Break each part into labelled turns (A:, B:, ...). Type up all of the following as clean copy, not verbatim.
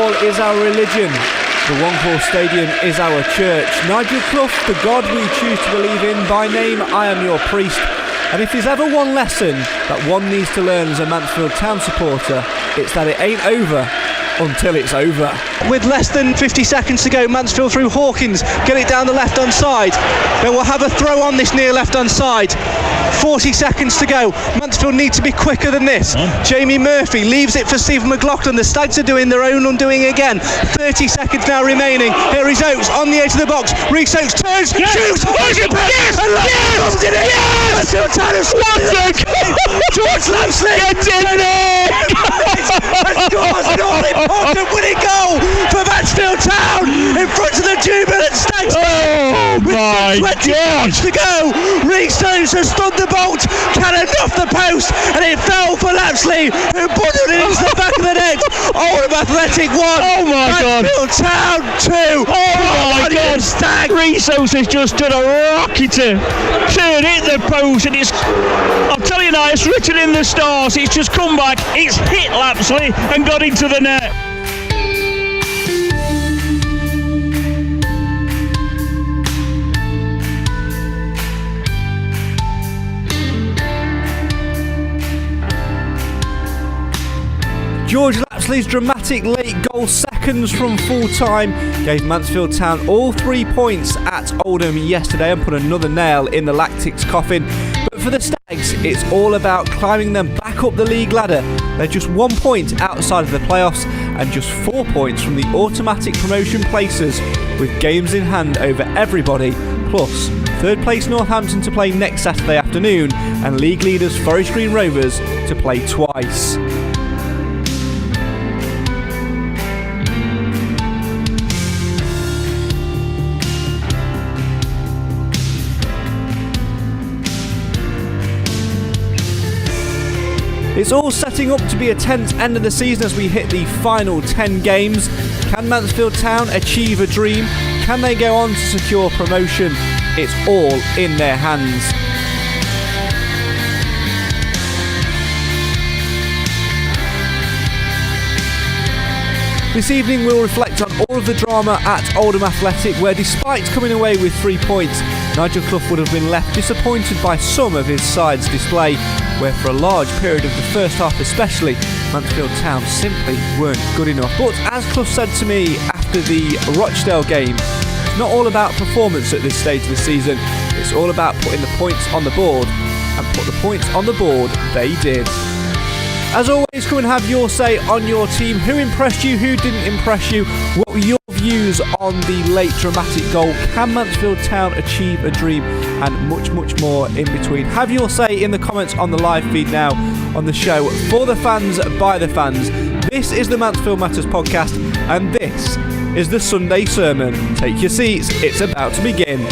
A: football is our religion. The One Call Stadium is our church. Nigel Clough, the God we choose to believe in. By name, I am your priest. And if there's ever one lesson that one needs to learn as a Mansfield Town supporter, it's that it ain't over until it's over.
B: With less than 50 seconds to go, Mansfield through Hawkins, get it down the left-hand side. Then we'll have a throw on this near left-hand side. 40 seconds to go. Mansfield need to be quicker than this. Jamie Murphy leaves it for Stephen McLaughlin. The Stags are doing their own undoing again. 30 seconds now remaining. Here is Oates on the edge of the box. Reece Oates turns, shoots, comes in it. Mansfield Town have Geroge Lapslie gets in it and scores an all-important winning goal for Mansfield Town in front of the jubilant Stags.
C: Oh my God!
B: To go. Reece Oates has stunned the bolt, cannoned off the post, and it fell for Lapslie, who bundled it into the back of the net. Oldham Athletic 1.
C: Oh my God!
B: Mansfield Town 2.
C: Oh my God!
B: Stag.
C: Reece Oates has just done a rocketer, turn hit the post, and I'm telling you now, it's written in the stars. It's just come back, it's hit Lapslie and got into the net.
A: Geroge Lapslie's dramatic late goal seconds from full time gave Mansfield Town all 3 points at Oldham yesterday and put another nail in the Lactics coffin. But for the Stags, it's all about climbing them back up the league ladder. They're just 1 point outside of the playoffs and just 4 points from the automatic promotion places, with games in hand over everybody, plus third place Northampton to play next Saturday afternoon and league leaders Forest Green Rovers to play twice. It's all setting up to be a tense end of the season as we hit the final 10 games. Can Mansfield Town achieve a dream? Can they go on to secure promotion? It's all in their hands. This evening we'll reflect on all of the drama at Oldham Athletic, where despite coming away with 3 points, Nigel Clough would have been left disappointed by some of his side's display, where for a large period of the first half especially, Mansfield Town simply weren't good enough. But as Clough said to me after the Rochdale game, it's not all about performance at this stage of the season, it's all about putting the points on the board, and put the points on the board they did. As always, come and have your say on your team. Who impressed you? Who didn't impress you? What were your views on the late dramatic goal? Can Mansfield Town achieve a dream? And much, much more in between. Have your say in the comments on the live feed now on the show for the fans, by the fans. This is the Mansfield Matters podcast, and this is the Sunday Sermon. Take your seats. It's about to begin.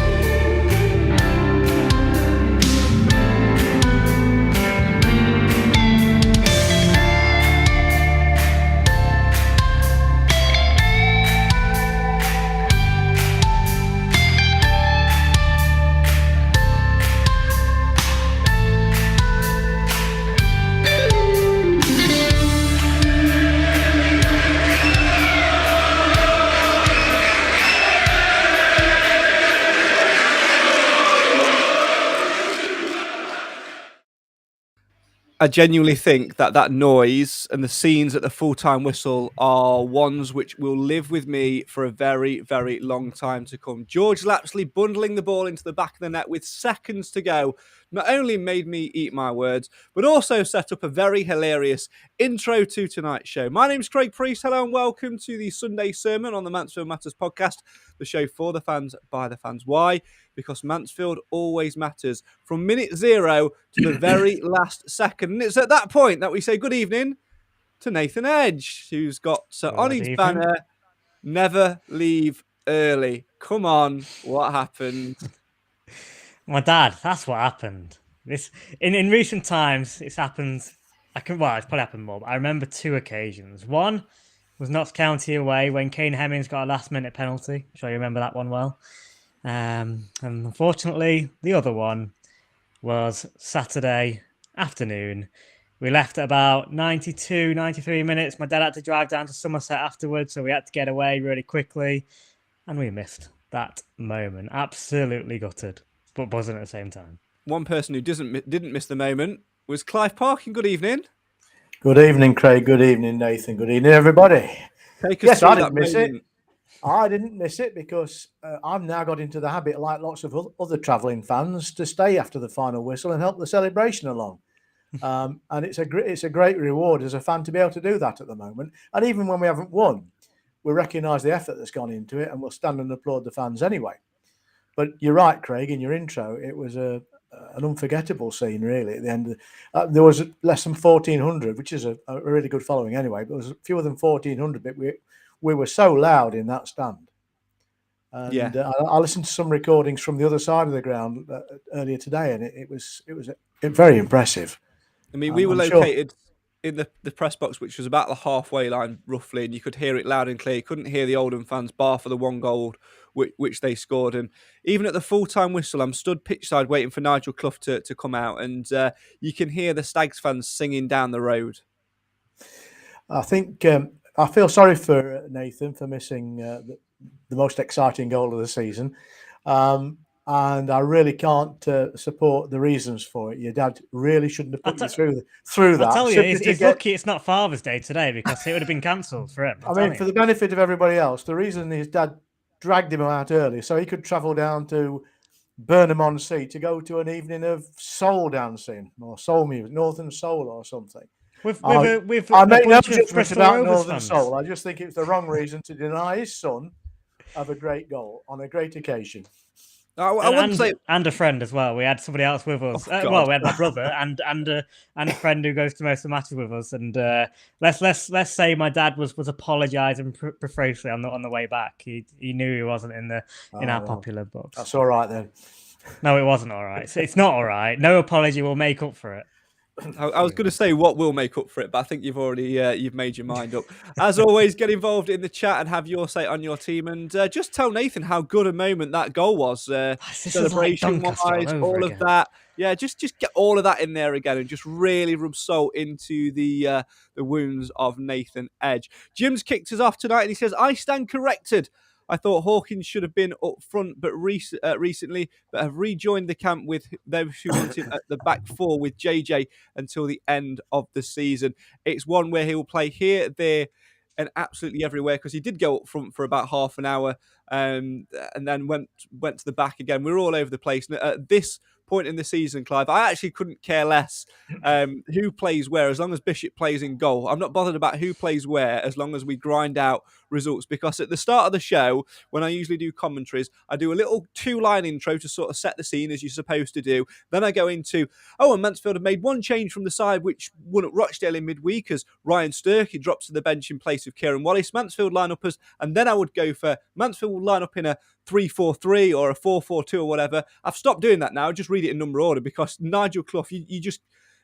A: I genuinely think that noise and the scenes at the full-time whistle are ones which will live with me for a very, very long time to come. Geroge Lapslie bundling the ball into the back of the net with seconds to go not only made me eat my words, but also set up a very hilarious intro to tonight's show. My name's Craig Priest. Hello and welcome to the Sunday Sermon on the Mansfield Matters podcast, the show for the fans, by the fans. Why? Because Mansfield always matters from minute zero to the very last second. And it's at that point that we say good evening to Nathan Edge, who's got on his banner, never leave early. Come on, what happened?
D: My dad, that's what happened. This in recent times, it's happened. It's probably happened more, but I remember 2 occasions. One was Notts County away when Kane Hemmings got a last-minute penalty. I'm sure you remember that one well. And unfortunately, the other one was Saturday afternoon We left at about 92, 93 minutes. My dad had to drive down to Somerset afterwards, so we had to get away really quickly. And we missed that moment. Absolutely gutted, but buzzing at the same time.
A: One person who didn't miss the moment was Clive Parkin. Good evening.
E: Good evening, Craig. Good evening, Nathan. Good evening, everybody.
A: Take us through
E: I
A: that
E: didn't miss
A: moment.
E: it. I didn't miss it because I've now got into the habit, like lots of other travelling fans, to stay after the final whistle and help the celebration along. And it's a great reward as a fan to be able to do that at the moment. And even when we haven't won, we recognise the effort that's gone into it, and we'll stand and applaud the fans anyway. But you're right, Craig. In your intro, it was an unforgettable scene, really. At the end, there was less than 1,400, which is a really good following anyway. But there was fewer than 1,400. But we were so loud in that stand. And I listened to some recordings from the other side of the ground earlier today, and it was very impressive.
A: I mean, we were located in the press box, which was about the halfway line, roughly, and you could hear it loud and clear. You couldn't hear the Oldham fans bar for the one goal which they scored. And even at the full-time whistle, I'm stood pitchside waiting for Nigel Clough to come out, and you can hear the Stags fans singing down the road.
E: I think I feel sorry for Nathan for missing the most exciting goal of the season. And I really can't support the reasons for it. Your dad really shouldn't have put you through that.
D: I'll tell you, he's lucky it's not Father's Day today, because it would have been cancelled for him.
E: I mean, for the benefit of everybody else, the reason his dad dragged him out early so he could travel down to Burnham-on-Sea to go to an evening of soul dancing or soul music, Northern Soul or something.
D: I
E: make no judgment about Northern Soul. I just think it's the wrong reason to deny his son of a great goal on a great occasion.
D: And a friend as well. We had somebody else with us. We had my brother and a friend who goes to most of the matches with us. And let's say my dad was apologising profusely on the way back. He knew he wasn't in our popular books.
E: That's all right then.
D: No, it wasn't all right. It's not all right. No apology will make up for it.
A: I was going to say what will make up for it, but I think you've already you've made your mind up. As always, get involved in the chat and have your say on your team, and just tell Nathan how good a moment that goal was. Celebration-wise, all of that. Yeah, just get all of that in there again, and just really rub salt into the wounds of Nathan Edge. Jim's kicked us off tonight, and he says, "I stand corrected. I thought Hawkins should have been up front, but recently, but have rejoined the camp with those who want him at the back four with JJ until the end of the season. It's one where he will play here, there, and absolutely everywhere, because he did go up front for about half an hour, and then went to the back again. We're all over the place. And at this point in the season, Clive, I actually couldn't care less who plays where, as long as Bishop plays in goal. I'm not bothered about who plays where, as long as we grind out results, because at the start of the show, when I usually do commentaries, I do a little 2-line intro to sort of set the scene, as you're supposed to do. Then I go into, and Mansfield have made one change from the side which won at Rochdale in midweek, as Ryan Sturkey drops to the bench in place of Kieran Wallace. Mansfield line up as, and then I would go for Mansfield will line up in a 3-4-3 or a 4-4-2 or whatever. I've stopped doing that now. I just read it in number order, because Nigel Clough,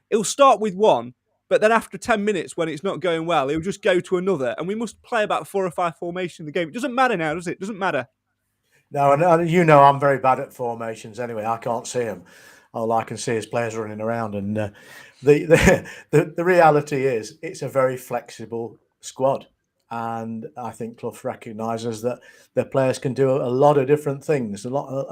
A: it'll start with one, but then after 10 minutes, when it's not going well, he'll just go to another, and we must play about 4 or 5 formations in the game. It doesn't matter now, does it? It doesn't matter.
E: No, and I'm very bad at formations anyway. I can't see them. All I can see is players running around, and the reality is it's a very flexible squad. And I think Clough recognises that the players can do a lot of different things, a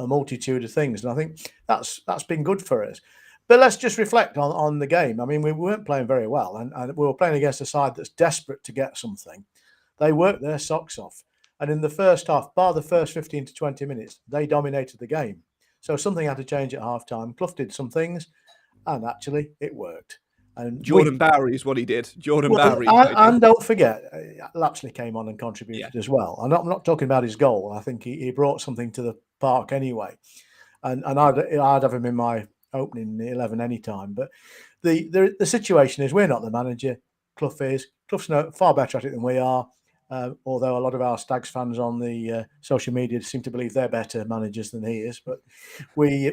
E: multitude of things. And I think that's been good for us. But let's just reflect on the game. I mean, we weren't playing very well, and we were playing against a side that's desperate to get something. They worked their socks off. And in the first half, bar the first 15 to 20 minutes, they dominated the game. So something had to change at half-time. Clough did some things, and actually it worked. And
A: Jordan Bowery is what he did. Bowery.
E: And don't forget, Lapslie came on and contributed as well. I'm not talking about his goal. I think he brought something to the park anyway. And I'd have him in my opening 11 anytime. But the situation is, we're not the manager. Clough is. Clough's far better at it than we are. Although a lot of our Stags fans on the social media seem to believe they're better managers than he is, but we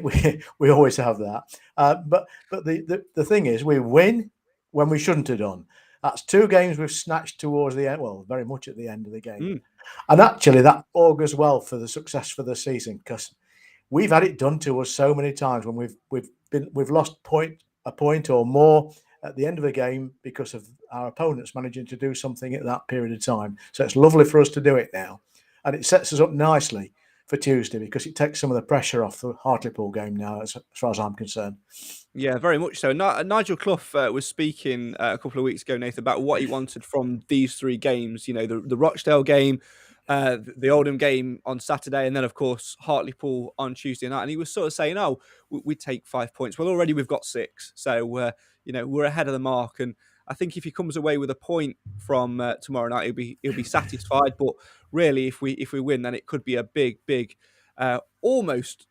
E: always have that. But the thing is, we win when we shouldn't have done. That's 2 games we've snatched towards the end, well, very much at the end of the game. And actually that augurs well for the success for the season, because we've had it done to us so many times when we've lost a point or more at the end of a game because of our opponents managing to do something at that period of time. So it's lovely for us to do it now. And it sets us up nicely for Tuesday because it takes some of the pressure off the Hartlepool game now, as far as I'm concerned.
A: Yeah, very much so. Nigel Clough was speaking a couple of weeks ago, Nathan, about what he wanted from these 3 games. You know, the Rochdale game, the Oldham game on Saturday, and then, of course, Hartlepool on Tuesday night. And he was sort of saying, we take 5 points. Well, already we've got 6. So, we're ahead of the mark. And I think if he comes away with a point from tomorrow night, he'll be satisfied. But really, if we win, then it could be a big, almost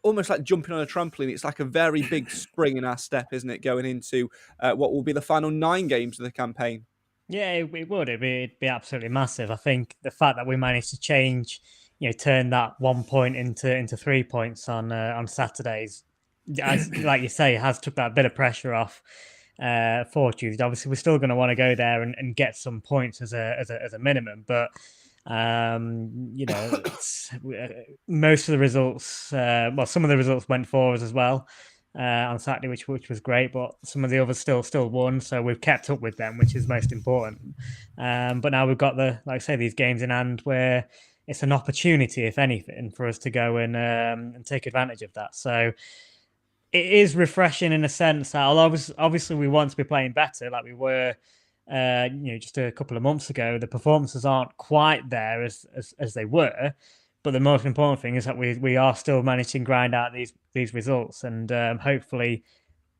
A: like jumping on a trampoline. It's like a very big spring in our step, isn't it, going into what will be the final 9 games of the campaign?
D: Yeah, it would. It'd be absolutely massive. I think the fact that we managed to change, turn that 1 point into 3 points on Saturdays, like you say, has took that bit of pressure off for Tuesday. Obviously, we're still going to want to go there and get some points as a minimum, but most of the results, some of the results went for us as well on Saturday, which was great, but some of the others still won, so we've kept up with them, which is most important. But now we've got these games in hand where it's an opportunity, if anything, for us to go and take advantage of that. So it is refreshing in a sense that, although obviously we want to be playing better, like we were just a couple of months ago, the performances aren't quite there as they were. But the most important thing is that we are still managing to grind out these results, and hopefully,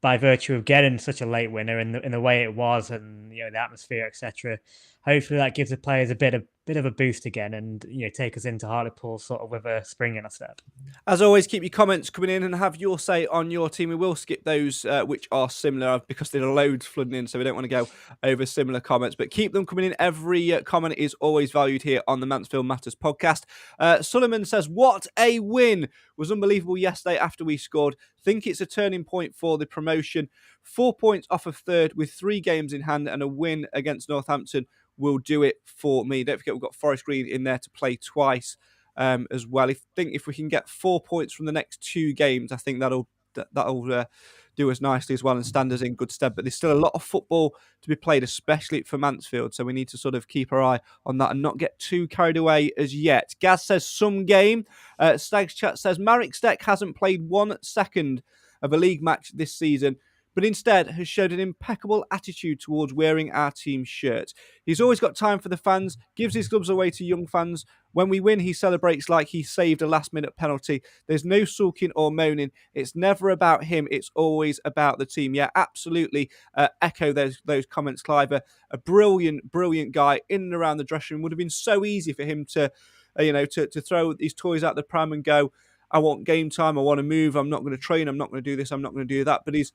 D: by virtue of getting such a late winner in the way it was, and the atmosphere, etc., hopefully that gives the players a bit of a boost again, and take us into Hartlepool sort of with a spring in our step.
A: As always, keep your comments coming in and have your say on your team. We will skip those which are similar because there are loads flooding in, so we don't want to go over similar comments. But keep them coming in. Every comment is always valued here on the Mansfield Matters podcast. Suleiman says, "What a win! Was unbelievable yesterday after we scored. Think it's a turning point for the promotion. 4 points off of third with 3 games in hand, and a win against Northampton will do it for me." Don't forget we've got Forest Green in there to play twice as well. If we can get 4 points from the next 2 games, I think that'll do us nicely as well and stand us in good stead. But there's still a lot of football to be played, especially for Mansfield. So we need to sort of keep our eye on that and not get too carried away as yet. Gaz says some game. Stags Chat says Marek Steck hasn't played 1 second of a league match this season, but instead has showed an impeccable attitude towards wearing our team's shirt. He's always got time for the fans, gives his gloves away to young fans. When we win, he celebrates like he saved a last-minute penalty. There's no sulking or moaning. It's never about him. It's always about the team. Yeah, absolutely echo those comments, Clive. A brilliant, brilliant guy in and around the dressing room. Would have been so easy for him to throw these toys out the pram and go, I want game time, I want to move, I'm not going to train, I'm not going to do this, I'm not going to do that. But he's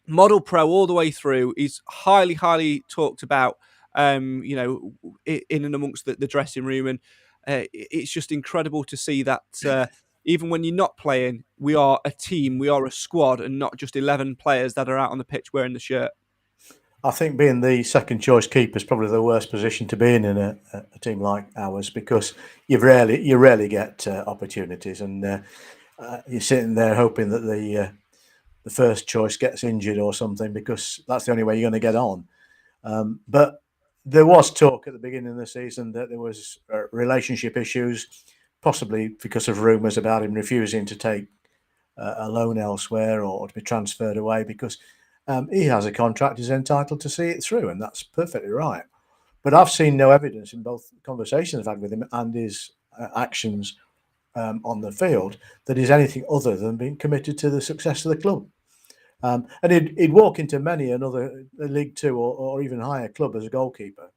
A: model pro all the way through. He's highly, highly talked about, in and amongst the dressing room. And it's just incredible to see that even when you're not playing, we are a team, we are a squad, and not just 11 players that are out on the pitch wearing the shirt.
E: I think being the second choice keeper is probably the worst position to be in a team like ours, because you rarely get opportunities, and you're sitting there hoping that the first choice gets injured or something, because that's the only way you're going to get on. But there was talk at the beginning of the season that there was relationship issues, possibly because of rumours about him refusing to take a loan elsewhere or to be transferred away, because he has a contract, he's entitled to see it through, and that's perfectly right. But I've seen no evidence in both conversations I've had with him and his actions on the field that he's anything other than being committed to the success of the club. And he'd walk into many another League Two or even higher club as a goalkeeper.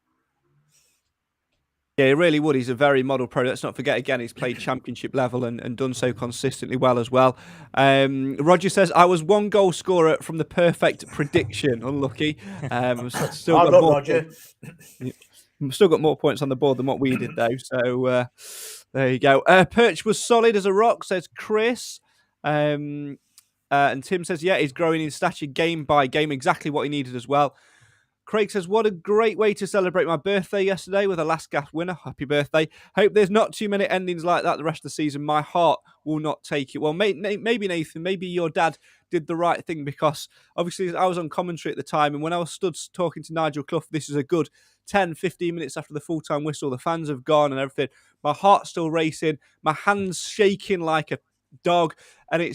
A: Yeah, he really would. He's a very model pro. Let's not forget, again, he's played championship level and done so consistently well as well. Roger says, I was 1 goal scorer from the perfect prediction. Unlucky. Still got more points on the board than what we did, though. So there you go. Perch was solid as a rock, says Chris. And Tim says, yeah, he's growing in stature game by game. Exactly what he needed as well. Craig says, what a great way to celebrate my birthday yesterday with a last gasp winner. Happy birthday. Hope there's not too many endings like that the rest of the season. My heart will not take it. Well, maybe Nathan, maybe your dad did the right thing, because obviously I was on commentary at the time, and when I was stood talking to Nigel Clough, this is a good 10, 15 minutes after the full-time whistle, the fans have gone and everything. My heart's still racing, my hands shaking like a dog, and I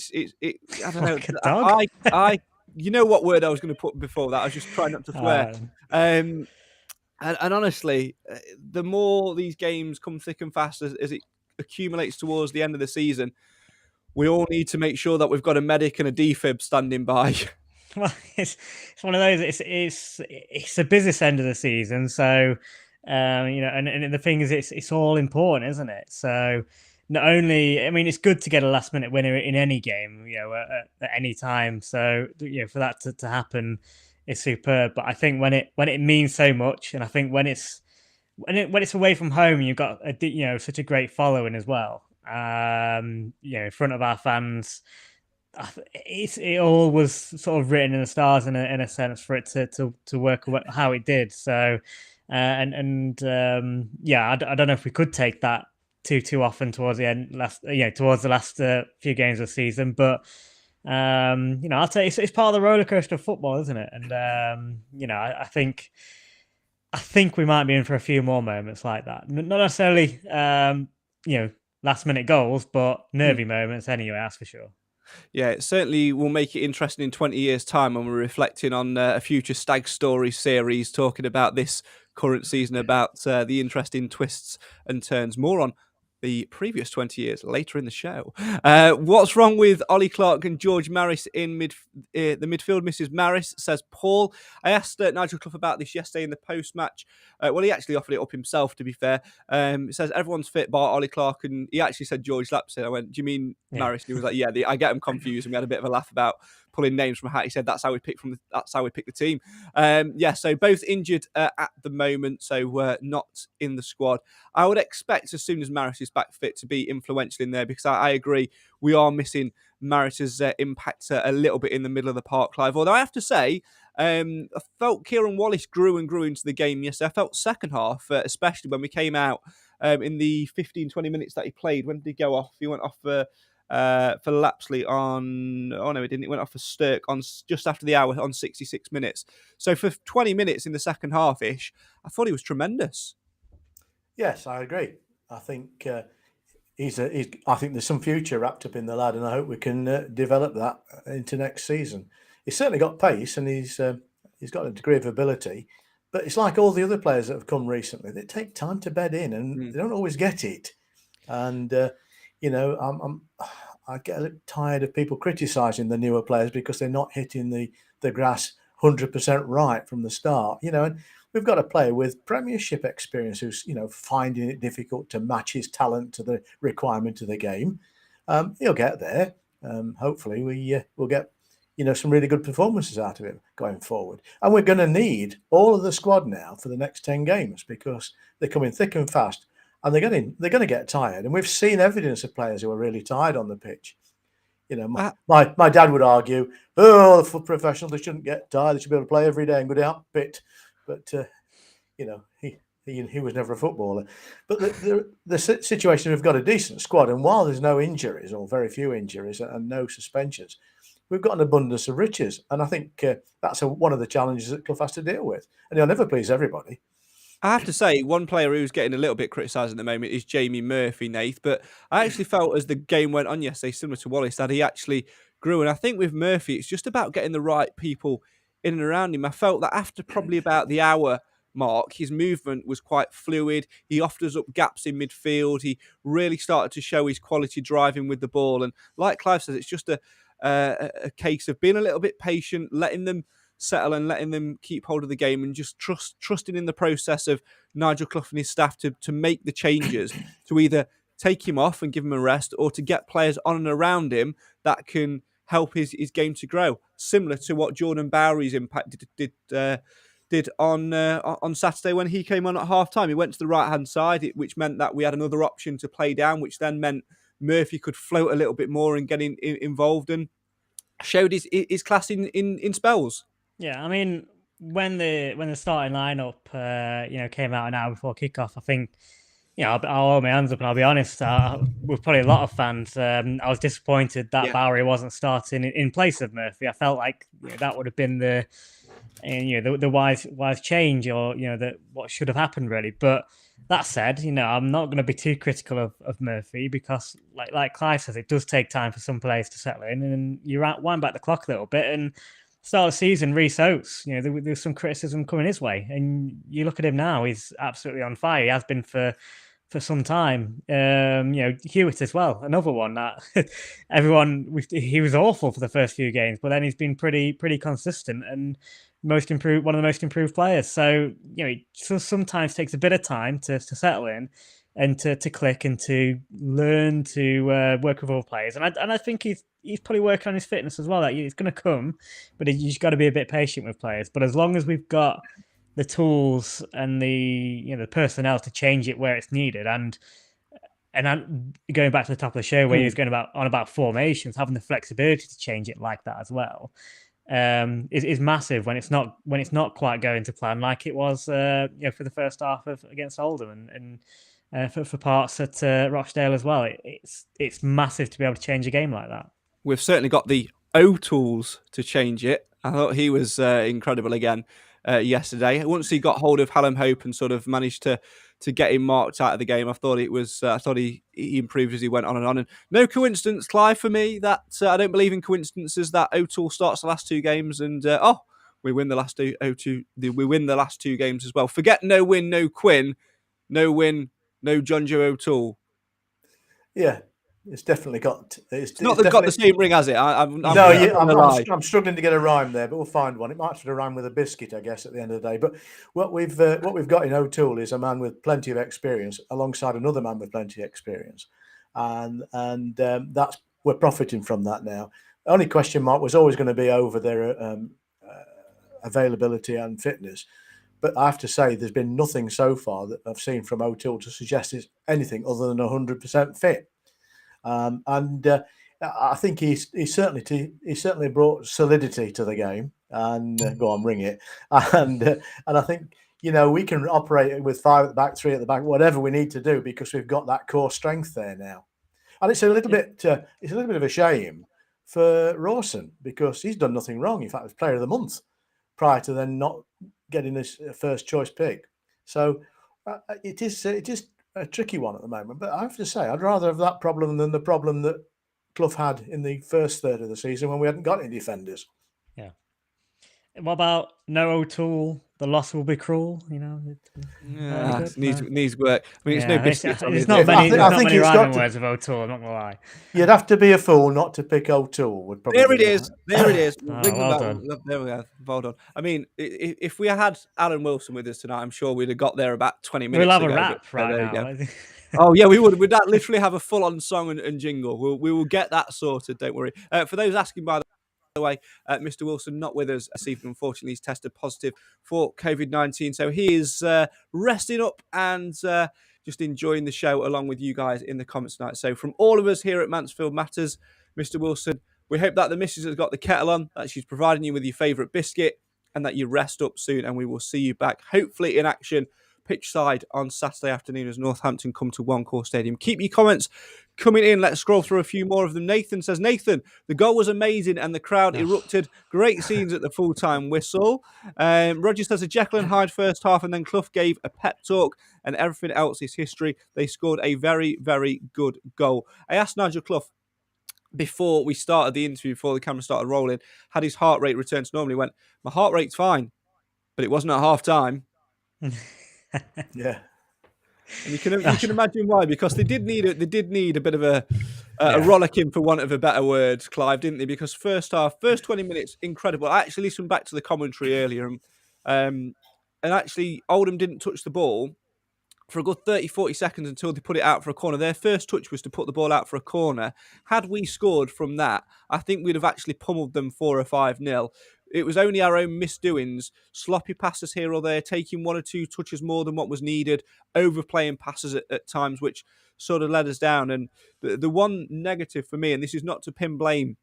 A: don't know.
D: Like a dog?
A: I you know what word I was going to put before that? I was just trying not to swear. And honestly, the more these games come thick and fast as it accumulates towards the end of the season, we all need to make sure that we've got a medic and a defib standing by.
D: Well, it's one of those. It's a business end of the season, so and the thing is, it's all important, isn't it? So not only, I mean, it's good to get a last minute winner in any game, at any time. So for that to happen is superb. But I think when it means so much, and I think when it's away from home, you've got such a great following as well. In front of our fans. It all was sort of written in the stars in a sense for it to work how it did. So, I don't know if we could take that too often towards the end, towards the last few games of the season. But I'll tell you, it's part of the roller coaster of football, isn't it? And I think we might be in for a few more moments like that. Not necessarily, last minute goals, but nervy moments anyway. That's for sure.
A: Yeah, it certainly will make it interesting in 20 years' time when we're reflecting on a future Stag Story series, talking about this current season, about the interesting twists and turns. More on the previous 20 years later in the show. What's wrong with Ollie Clark and George Maris in the midfield? Mrs. Maris says, Paul. I asked Nigel Clough about this yesterday in the post-match. Well, he actually offered it up himself, to be fair. It says everyone's fit bar Ollie Clark, and he actually said Geroge Lapslie. I went, do you mean Maris? And he was like, yeah, I get him confused, and we had a bit of a laugh about pulling names from a hat. He said that's how we pick the team. So both injured at the moment, so not in the squad. I would expect as soon as Maris is back fit to be influential in there, because I agree we are missing Maris's impact a little bit in the middle of the park, Clive. Although I have to say, I felt Kieran Wallace grew into the game yesterday. I felt second half, especially when we came out in the 15-20 minutes that he played. When did he go off? He went off for Lapslie on... Oh, no, he didn't. He went off for Stirk on just after the hour on 66 minutes. So for 20 minutes in the second half-ish, I thought he was tremendous.
E: Yes, I agree. I think I think there's some future wrapped up in the lad, and I hope we can develop that into next season. He's certainly got pace, and he's got a degree of ability. But it's like all the other players that have come recently; they take time to bed in, and they don't always get it. And I get a little tired of people criticising the newer players because they're not hitting the grass 100% right from the start. And we've got a player with Premiership experience who's finding it difficult to match his talent to the requirement of the game. He'll get there. Hopefully, we'll get some really good performances out of him going forward. And we're going to need all of the squad now for the next 10 games, because they're coming thick and fast, and they're going to get tired. And we've seen evidence of players who are really tired on the pitch. My dad would argue, the foot professionals, they shouldn't get tired. They should be able to play every day and go down pit. But he was never a footballer. But the situation, we've got a decent squad, and while there's no injuries, or very few injuries, and no suspensions, we've got an abundance of riches. And I think that's one of the challenges that Clough has to deal with. And he'll never please everybody.
A: I have to say, one player who's getting a little bit criticised at the moment is Jamie Murphy, Nath. But I actually felt as the game went on yesterday, similar to Wallace, that he actually grew. And I think with Murphy, it's just about getting the right people in and around him. I felt that after probably about the hour mark, his movement was quite fluid. He offers up gaps in midfield. He really started to show his quality driving with the ball. And like Clive says, it's just a case of being a little bit patient, letting them settle and letting them keep hold of the game, and just trusting in the process of Nigel Clough and his staff to make the changes, to either take him off and give him a rest, or to get players on and around him that can help his game to grow. Similar to what Jordan Bowery's impact did on Saturday when he came on at half-time. He went to the right-hand side, which meant that we had another option to play down, which then meant Murphy could float a little bit more and get involved, and showed his class in spells.
D: Yeah, I mean, when the starting lineup came out an hour before kickoff, I think I'll hold my hands up and I'll be honest. With probably a lot of fans, I was disappointed that Bowery wasn't starting in place of Murphy. I felt like that would have been the wise change, or that what should have happened really. But that said, I'm not going to be too critical of Murphy, because like Clive says, it does take time for some players to settle in, and you wind back the clock a little bit. And start of the season, Reece Oates, there's some criticism coming his way, and you look at him now; he's absolutely on fire. He has been for some time. Hewitt as well, another one that he was awful for the first few games, but then he's been pretty consistent and one of the most improved players. So it sometimes takes a bit of time to settle in and to click and to learn to work with other players. And I think he's probably working on his fitness as well. That it's going to come, but you've got to be a bit patient with players. But as long as we've got the tools and the personnel to change it where it's needed, and going back to the top of the show where he was going on about formations, having the flexibility to change it like that as well is massive when it's not quite going to plan, like it was for the first half against Oldham and for parts at Rochdale as well. It's massive to be able to change a game like that.
A: We've certainly got the O-tools to change it. I thought he was incredible again yesterday. Once he got hold of Hallam Hope and sort of managed to get him marked out of the game, I thought he improved as he went on and on. And no coincidence, Clive, for me, that I don't believe in coincidences, that O'Toole starts the last two games and we win the last two games as well. Forget no win, no Quinn, no win, no John Joe O'Toole.
E: Yeah. It's definitely got.
A: It's not got the same ring, has it? I'm
E: struggling to get a rhyme there, but we'll find one. It might sort of rhyme with a biscuit, I guess, at the end of the day. But what we've got in O'Toole is a man with plenty of experience, alongside another man with plenty of experience, and that's we're profiting from that now. The only question mark was always going to be over their availability and fitness. But I have to say, there's been nothing so far that I've seen from O'Toole to suggest it's anything other than 100% fit. I think he certainly brought solidity to the game. And go on, ring it. And I think we can operate with 5 at the back, 3 at the back, whatever we need to do, because we've got that core strength there now. And it's a little bit of a shame for Rawson, because he's done nothing wrong. In fact, he was Player of the Month prior to then not getting his first choice pick. So it is a tricky one at the moment, but I have to say I'd rather have that problem than the problem that Clough had in the first third of the season when we hadn't got any defenders.
D: Yeah. What about no O'Toole? The loss will be cruel.
A: Needs work. I mean, it's no biscuits.
D: There's not many rhyming words of O'Toole. I'm not gonna lie.
E: You'd have to be a fool not to pick O'Toole.
A: There it is. There it is.
D: Well done.
A: There we go. Well done. I mean, if we had Alan Wilson with us tonight, I'm sure we'd have got there about 20 minutes ago.
D: We'll have a rap right now.
A: Oh yeah, we would. We'd literally have a full-on song and jingle. We will get that sorted. Don't worry. For those asking, by the way, Mr. Wilson not with us this evening. Unfortunately, he's tested positive for COVID-19, so he is resting up and just enjoying the show along with you guys in the comments tonight. So from all of us here at Mansfield Matters, Mr. Wilson, we hope that the missus has got the kettle on, that she's providing you with your favourite biscuit, and that you rest up soon, and we will see you back, hopefully in action, pitch side on Saturday afternoon as Northampton come to One Call Stadium. Keep your comments coming in. Let's scroll through a few more of them. Nathan says, Nathan, the goal was amazing and the crowd erupted. Great scenes at the full-time whistle. Roger says a Jekyll and Hyde first half, and then Clough gave a pep talk, and everything else is history. They scored a very, very good goal. I asked Nigel Clough before we started the interview, before the camera started rolling, had his heart rate returned to normal. He went, my heart rate's fine, but it wasn't at half-time.
E: Yeah,
A: and you can imagine why, because they did need a bit of a rollicking, for want of a better word, Clive, didn't they? Because first 20 minutes, incredible. I actually listened back to the commentary earlier, and actually Oldham didn't touch the ball for a good 30-40 seconds until they put it out for a corner. Their first touch was to put the ball out for a corner. Had we scored from that, I think we'd have actually pummeled them 4 or 5-0. It was only our own misdoings, sloppy passes here or there, taking 1 or 2 touches more than what was needed, overplaying passes at times, which sort of led us down. And the one negative for me, and this is not to pin blame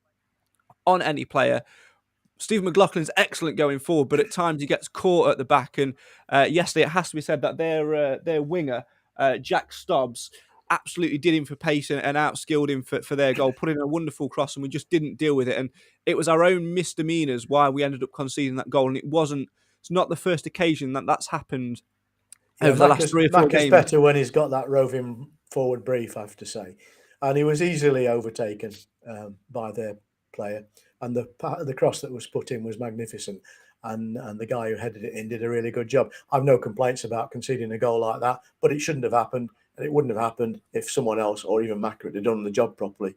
A: on any player, Stephen McLaughlin's excellent going forward, but at times he gets caught at the back. And yesterday, it has to be said that their winger, Jack Stubbs, absolutely did him for pace and outskilled him for their goal, put in a wonderful cross, and we just didn't deal with it. And it was our own misdemeanours why we ended up conceding that goal. And it's not the first occasion that's happened over the last 3 or 4
E: Mac
A: games.
E: is better when he's got that roving forward brief, I have to say. And he was easily overtaken by their player. And the cross that was put in was magnificent. And the guy who headed it in did a really good job. I've no complaints about conceding a goal like that, but it shouldn't have happened. And it wouldn't have happened if someone else or even Macker had done the job properly.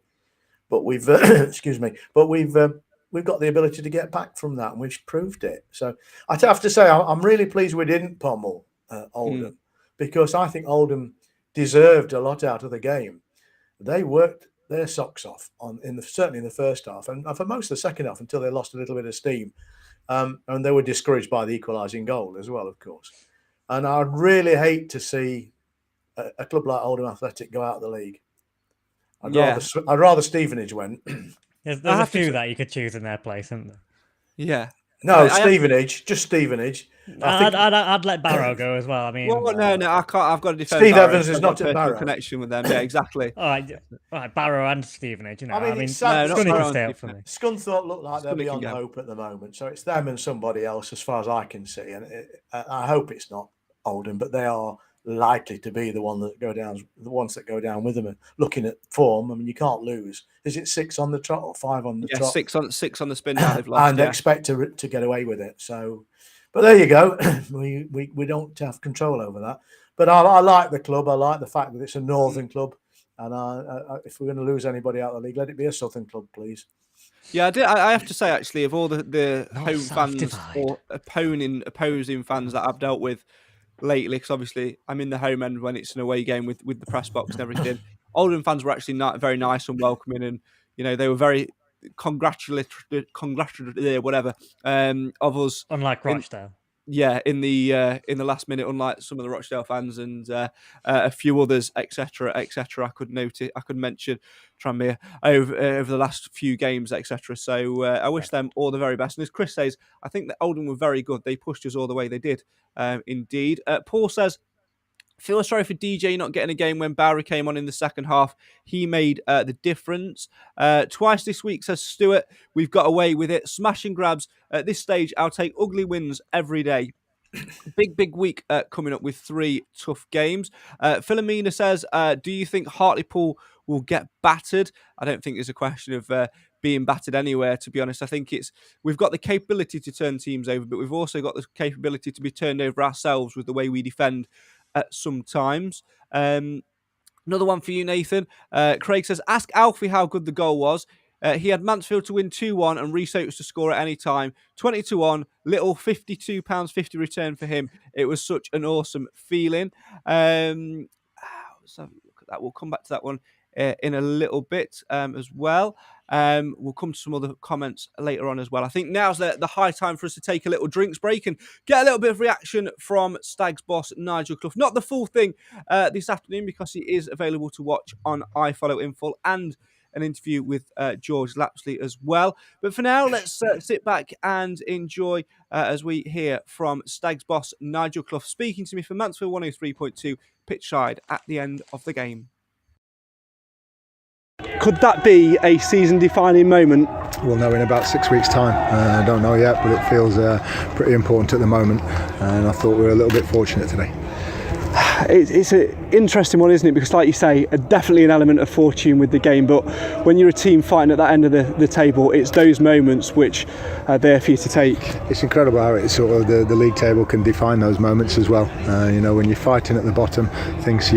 E: But we've, excuse me, but we've got the ability to get back from that, and we've proved it. So I have to say, I'm really pleased we didn't pummel Oldham, because I think Oldham deserved a lot out of the game. They worked their socks off certainly in the first half, and for most of the second half until they lost a little bit of steam, and they were discouraged by the equalising goal as well, of course. And I'd really hate to see a club like Oldham Athletic go out of the league. I'd rather Stevenage went.
D: There's a few that you could choose in their place, isn't there?
A: Yeah.
E: No, Stevenage, just Stevenage.
D: I'd let Barrow go as well. I mean,
A: no, I can't. I've got to defend.
E: Steve
A: Barrow.
E: Evans is not at Barrow.
A: Connection with them. Yeah, exactly.
D: all right, Barrow and Stevenage. You know,
E: I mean,
D: Scunthorpe can stay up for me.
E: Scunthorpe look like they're beyond hope at the moment, so it's them and somebody else, as far as I can see. And I hope it's not Oldham, but they are likely to be the ones that go down with them. And looking at form, I mean, you can't lose. Is it 6 on the trot or 5 on the trot?
A: 6 on the spin now. They've lost,
E: and expect to get away with it. So, but there you go. we don't have control over that. But I like the club. I like the fact that it's a northern club. And if we're going to lose anybody out of the league, let it be a southern club, please.
A: Yeah, I have to say, actually, of all the home fans or opposing fans that I've dealt with lately, because obviously I'm in the home end when it's an away game with the press box and everything. Oldham fans were actually not very nice and welcoming, and they were very congratulatory, whatever, of us.
D: Unlike Rochdale.
A: In the last minute, unlike some of the Rochdale fans and a few others, etc. I could mention Tranmere over the last few games, etc. So I wish them all the very best. And as Chris says, I think that Oldham were very good. They pushed us all the way they did. Indeed. Paul says, feel sorry for DJ not getting a game when Bowery came on in the second half. He made the difference. Twice this week, says Stuart, we've got away with it. Smash and grabs. At this stage, I'll take ugly wins every day. Big week coming up with 3 tough games. Philomena says, do you think Hartlepool will get battered? I don't think there's a question of being battered anywhere, to be honest. I think we've got the capability to turn teams over, but we've also got the capability to be turned over ourselves with the way we defend sometimes. Another one for you, Nathan. Craig says, ask Alfie how good the goal was. He had Mansfield to win 2-1 and Reese Oates to score at any time. 20-1, little £52.50 return for him. It was such an awesome feeling. So look at that. We'll come back to that one in a little bit as well. We'll come to some other comments later on as well. I think now's the high time for us to take a little drinks break and get a little bit of reaction from Stags boss Nigel Clough. Not the full thing this afternoon, because he is available to watch on iFollow in full, and an interview with Geroge Lapslie as well. But for now, let's sit back and enjoy as we hear from Stags boss Nigel Clough speaking to me for Mansfield 103.2 pitchside at the end of the game.
F: Could that be a season-defining moment?
G: We'll know in about 6 weeks' time. I don't know yet, but it feels pretty important at the moment, and I thought we were a little bit fortunate today.
F: It's an interesting one, isn't it? Because, like you say, definitely an element of fortune with the game, but when you're a team fighting at that end of the table, it's those moments which are there for you to take.
G: It's incredible how it's sort of the league table can define those moments as well. When you're fighting at the bottom, things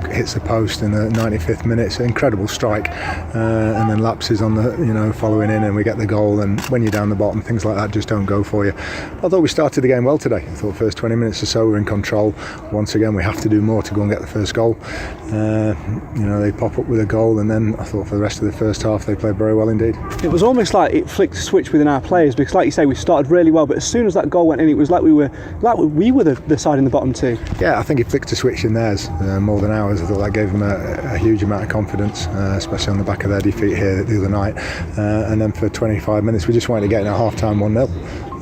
G: hits the post in the 95th minute. It's an incredible strike, and then lapses on the following in, and we get the goal. And when you're down the bottom, things like that just don't go for you. I thought we started the game well today. I thought first 20 minutes or so we're in control. Once again, we have to do more to go and get the first goal. They pop up with a goal, and then I thought for the rest of the first half they played very well indeed.
F: It was almost like it flicked a switch within our players, because, like you say, we started really well, but as soon as that goal went in, it was like we were the side in the bottom too.
G: Yeah, I think it flicked a switch in theirs more than ours. I thought that gave them a huge amount of confidence, especially on the back of their defeat here the other night. And then for 25 minutes we just wanted to get in at half-time 1-0.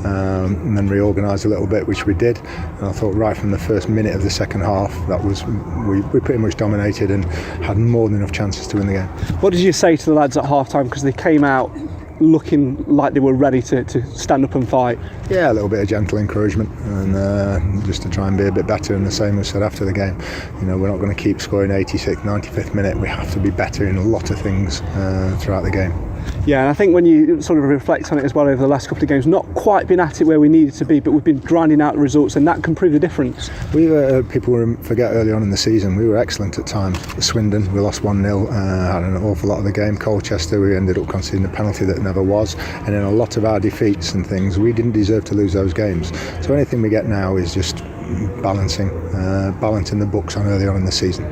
G: And then reorganise a little bit, which we did. And I thought right from the first minute of the second half, we pretty much dominated and had more than enough chances to win the game.
F: What did you say to the lads at half-time? Because they came out looking like they were ready to stand up and fight.
G: Yeah, a little bit of gentle encouragement, and just to try and be a bit better. And the same was said after the game. We're not going to keep scoring 86th, 95th minute. We have to be better in a lot of things throughout the game.
F: Yeah, and I think when you sort of reflect on it as well over the last couple of games, not quite been at it where we needed to be, but we've been grinding out the results, and that can prove the difference.
G: People forget early on in the season, we were excellent at times. Swindon, we lost 1-0, had an awful lot of the game. Colchester, we ended up conceding a penalty that never was, and in a lot of our defeats and things, we didn't deserve to lose those games. So anything we get now is just balancing the books on early on in the season.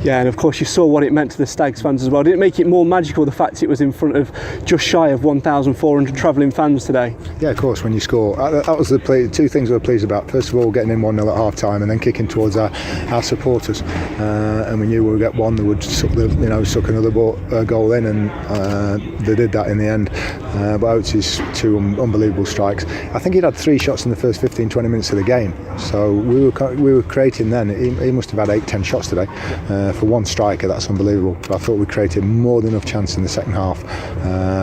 F: Yeah, and of course you saw what it meant to the Stags fans as well. Did it make it more magical, the fact it was in front of just shy of 1,400 travelling fans today?
G: Yeah, of course, when you score. That was the two things we were pleased about. First of all, getting in 1-0 at half time and then kicking towards our supporters. And we knew we would get one that would suck another goal in, and they did that in the end. But Oates' two unbelievable strikes. I think he'd had 3 shots in the first 15-20 minutes of the game. So we were creating then. He must have had 8-10 shots today. For one striker, that's unbelievable. But I thought we created more than enough chance in the second half.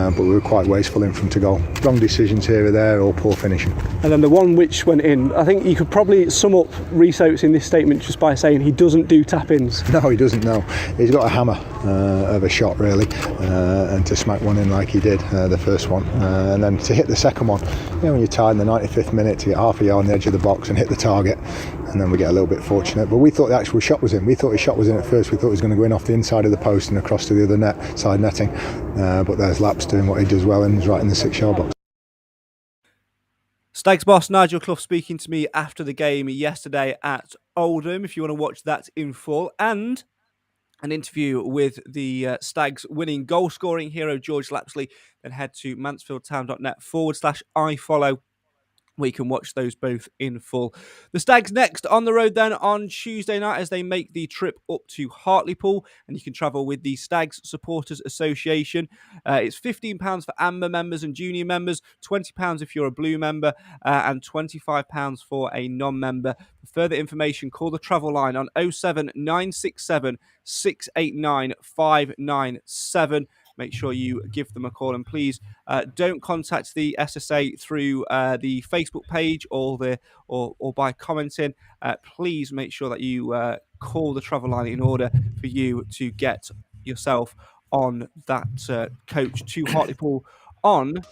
G: But we were quite wasteful in front of goal. Wrong decisions here or there, or poor finishing.
F: And then the one which went in, I think you could probably sum up Rhys Oates in this statement just by saying he doesn't do tap-ins.
G: No, he doesn't, no. He's got a hammer of a shot, really. And to smack one in like he did, the first one. And then to hit the second one, when you're tired in the 95th minute, to get half a yard on the edge of the box and hit the target. And then we get a little bit fortunate. But we thought the actual shot was in. We thought his shot was in at first. We thought he was going to go in off the inside of the post and across to the other side netting. But there's Laps doing what he does well and he's right in the 6-yard box.
A: Stags boss Nigel Clough speaking to me after the game yesterday at Oldham, if you want to watch that in full, and an interview with the Stags winning goal-scoring hero Geroge Lapslie, then head to mansfieldtown.net/ifollow, where you can watch those both in full. The Stags next on the road then on Tuesday night as they make the trip up to Hartlepool, and you can travel with the Stags Supporters Association. It's £15 for Amber members and junior members, £20 if you're a blue member, and £25 for a non-member. For further information, call the travel line on 07967 689 597. Make sure you give them a call, and please don't contact the SSA through the Facebook page or by commenting. Please make sure that you call the travel line in order for you to get yourself on that coach to Hartlepool on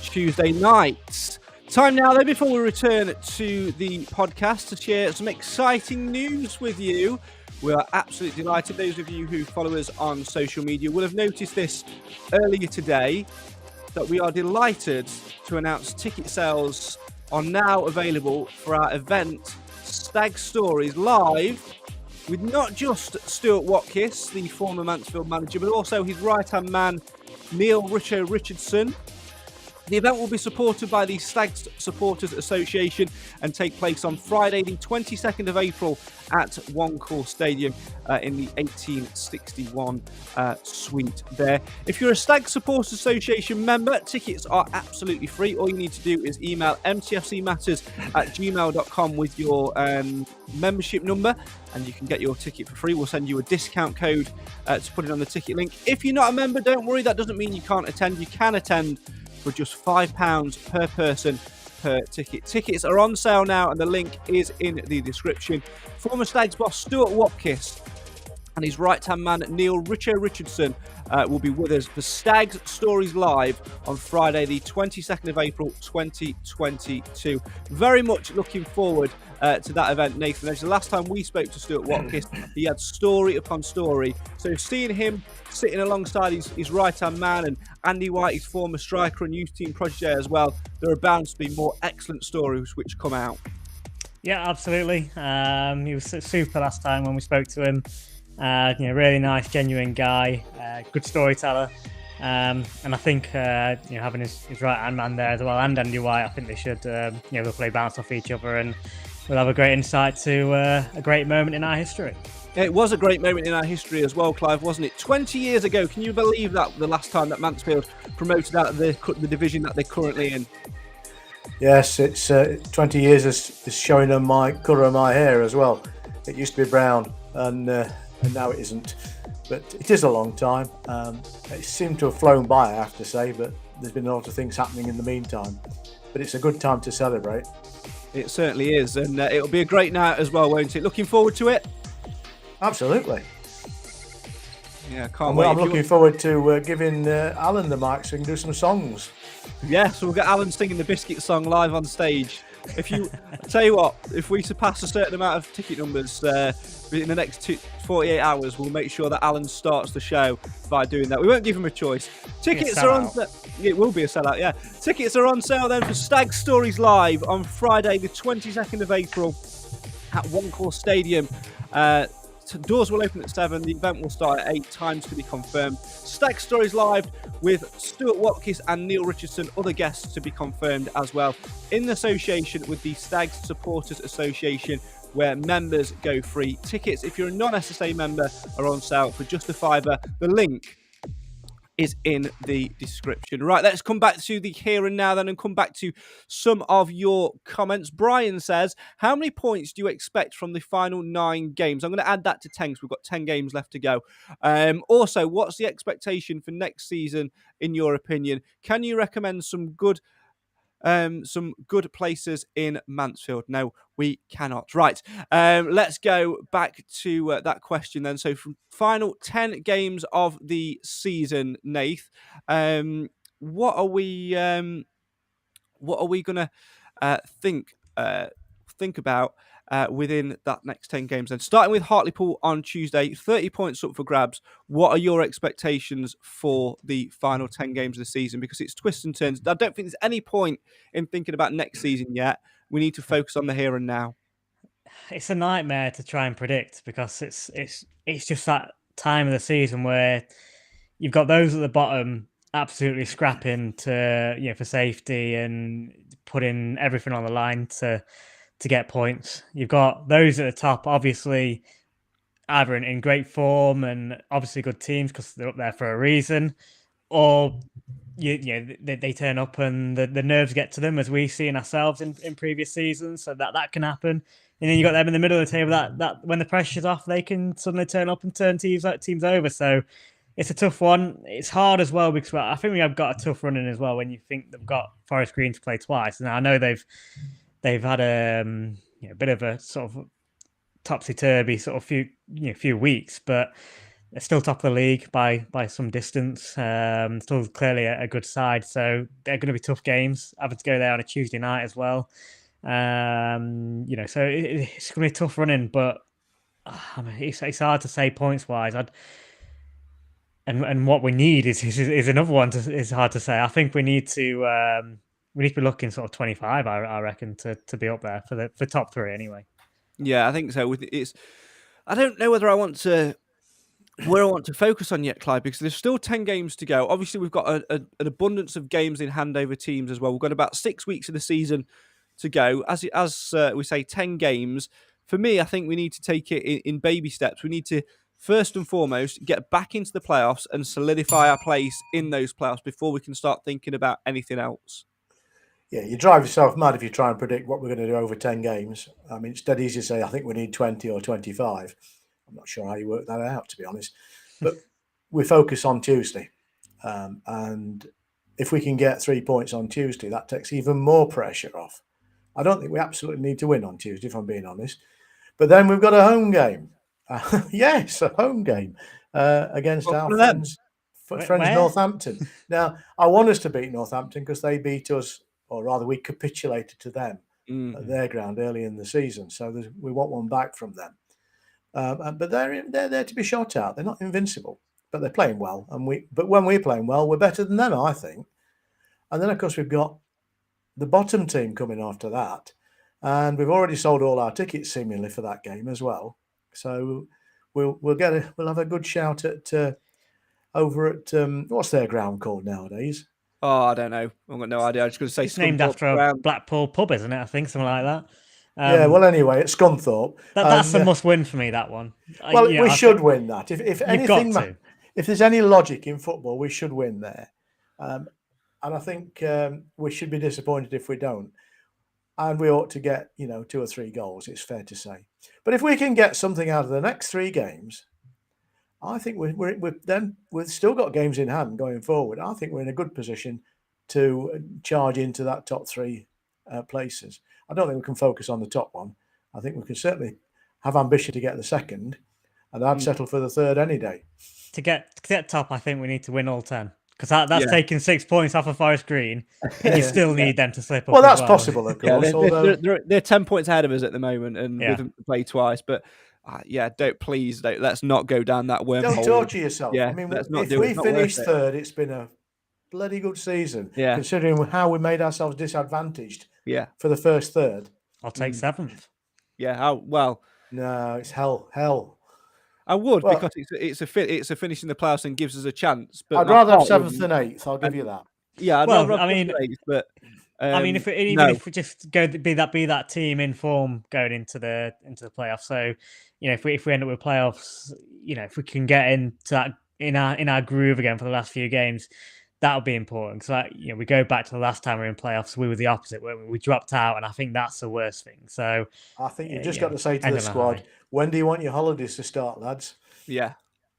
A: Tuesday night. Time now, though, before we return to the podcast, to share some exciting news with you. We are absolutely delighted. Those of you who follow us on social media will have noticed this earlier today, that we are delighted to announce ticket sales are now available for our event, Stag Stories Live, with not just Stuart Watkiss, the former Mansfield manager, but also his right-hand man, Neil Richardson. The event will be supported by the Stags Supporters Association and take place on Friday, the 22nd of April at One Call Stadium in the 1861 suite there. If you're a Stags Supporters Association member, tickets are absolutely free. All you need to do is email mtfcmatters@gmail.com with your membership number, and you can get your ticket for free. We'll send you a discount code to put it on the ticket link. If you're not a member, don't worry. That doesn't mean you can't attend. You can attend for just £5 per person per ticket. Tickets are on sale now, and the link is in the description. Former Stags boss Stuart Watkiss and his right-hand man Neil Richardson will be with us for Stags Stories Live on Friday, the 22nd of April 2022. Very much looking forward to that event, Nathan. As the last time we spoke to Stuart Watkiss, he had story upon story. So seeing him sitting alongside his right-hand man and Andy White, his former striker and youth team protege as well, there are bound to be more excellent stories which come out.
D: Yeah, absolutely. He was super last time when we spoke to him. Really nice, genuine guy, good storyteller. And I think having his right-hand man there as well, and Andy White, I think they should they'll play bounce off each other, and we'll have a great insight to a great moment in our history.
A: It was a great moment in our history as well, Clive, wasn't it? 20 years ago, can you believe that, the last time that Mansfield promoted out of the division that they're currently in?
E: Yes, it's 20 years is showing on my colour of my hair as well. It used to be brown, and now it isn't. But it is a long time. It seemed to have flown by, I have to say, but there's been a lot of things happening in the meantime. But it's a good time to celebrate.
A: It certainly is, and it'll be a great night as well, won't it? Looking forward to it?
E: Absolutely.
A: Yeah, can't
E: And
A: wait.
E: I'm looking forward to giving Alan the mic so he can do some songs.
A: Yeah, so we'll get Alan singing the Biscuit song live on stage. If you tell you what, if we surpass a certain amount of ticket numbers in the next 48 hours, we'll make sure that Alan starts the show by doing that. We won't give him a choice. Tickets are on. It will be a sellout. Yeah, tickets are on sale then for Stag Stories Live on Friday, the 22nd of April, at One Call Stadium. Doors will open at 7. The event will start at 8. Times to be confirmed. Stag Stories Live with Stuart Watkins and Neil Richardson. Other guests to be confirmed as well. In association with the Stags Supporters Association, where members go free. Tickets, if you're a non-SSA member, are on sale for just £5. The link is in the description. Right, let's come back to the here and now then and come back to some of your comments. Brian says, how many points do you expect from the final 9 games? I'm going to add that to 10 because we've got 10 games left to go. Also, what's the expectation for next season in your opinion? Can you recommend some good places in Mansfield? No, we cannot. Right, let's go back to that question then. So from final 10 games of the season, Nath, what are we gonna think about within that next 10 games then? Starting with Hartlepool on Tuesday, 30 points up for grabs. What are your expectations for the final 10 games of the season? Because it's twists and turns. I don't think there's any point in thinking about next season yet. We need to focus on the here and now.
D: It's a nightmare to try and predict because it's just that time of the season where you've got those at the bottom absolutely scrapping to for safety and putting everything on the line to get points. You've got those at the top, obviously, either in great form and obviously good teams because they're up there for a reason, or they turn up and the nerves get to them, as we've seen ourselves in previous seasons. So that can happen. And then you got them in the middle of the table that when the pressure's off, they can suddenly turn up and turn teams over. So it's a tough one. It's hard as well because I think we have got a tough run in as well when you think they've got Forest Green to play twice. Now I know they've had a bit of a sort of topsy-turvy sort of few weeks, but they're still top of the league by some distance. Still clearly a good side, so they're going to be tough games. Having to go there on a Tuesday night as well. So it's going to be a tough running, but it's hard to say points wise. And what we need is another one. Is hard to say. I think we need to be looking sort of 25. I reckon to be up there for top 3 anyway.
A: Yeah, I think so. I don't know whether I want to focus on yet, Clive, because there's still 10 games to go. Obviously, we've got an abundance of games in hand over teams as well. We've got about 6 weeks of the season to go. As we say, 10 games. For me, I think we need to take it in baby steps. We need to, first and foremost, get back into the playoffs and solidify our place in those playoffs before we can start thinking about anything else.
E: Yeah, you drive yourself mad if you try and predict what we're going to do over 10 games. I mean, it's dead easy to say, I think we need 20 or 25. I'm not sure how you work that out, to be honest. But we focus on Tuesday. And if we can get 3 points on Tuesday, that takes even more pressure off. I don't think we absolutely need to win on Tuesday, if I'm being honest. But then we've got a home game. Yes, a home game against our friends Northampton. Now, I want us to beat Northampton because they beat us, or rather we capitulated to them at their ground early in the season. So we want one back from them. But they're there to be shot at. They're not invincible, but they're playing well. But when we're playing well, we're better than them, I think. And then, of course, we've got the bottom team coming after that. And we've already sold all our tickets seemingly for that game as well. So we'll have a good shout at over at what's their ground called nowadays?
A: Oh, I don't know. I've got no idea. I'm just going to say
D: it's named after a Blackpool pub, isn't it? I think something like that.
E: Yeah, well, anyway, at Scunthorpe.
D: That's a must-win for me. That one.
E: Well,
D: You know,
E: we
D: I
E: should
D: think
E: win that. If
D: you've got
E: anything,
D: to.
E: if there's any logic in football, we should win there. And I think we should be disappointed if we don't. And we ought to get, 2 or 3 goals, it's fair to say. But if we can get something out of the next 3 games, I think we've still got games in hand going forward. I think we're in a good position to charge into that top 3 places. I don't think we can focus on the top one. I think we can certainly have ambition to get the second, and I'd settle for the third any day.
D: To get top, I think we need to win all 10. Because that's taking 6 points off of Forest Green, and you still need them to slip up.
E: Well, that's possible, of course.
A: They're 10 points ahead of us at the moment, and with them to play twice. But let's not go down that wormhole.
E: Don't torture yourself.
A: Yeah,
E: I mean,
A: let's not
E: if
A: do
E: we
A: it.
E: finish third, it's been a bloody good season, considering how we made ourselves disadvantaged.
A: Yeah,
E: for the first third.
D: I'll take 7th.
A: Yeah, well,
E: no, it's hell.
A: I would, because it's a finish in the playoffs and gives us a chance. But
E: I'd rather have 7th than 8th. I'll give you that.
A: Yeah,
D: I mean, if we just be that team in form going into the playoffs, so if we end up with playoffs, if we can get into that in our groove again for the last few games, that'll be important. So we go back to the last time we were in playoffs, we were the opposite. We dropped out, and I think that's the worst thing. So
E: I think you've just got to say to the squad, when do you want your holidays to start, lads?
A: Yeah,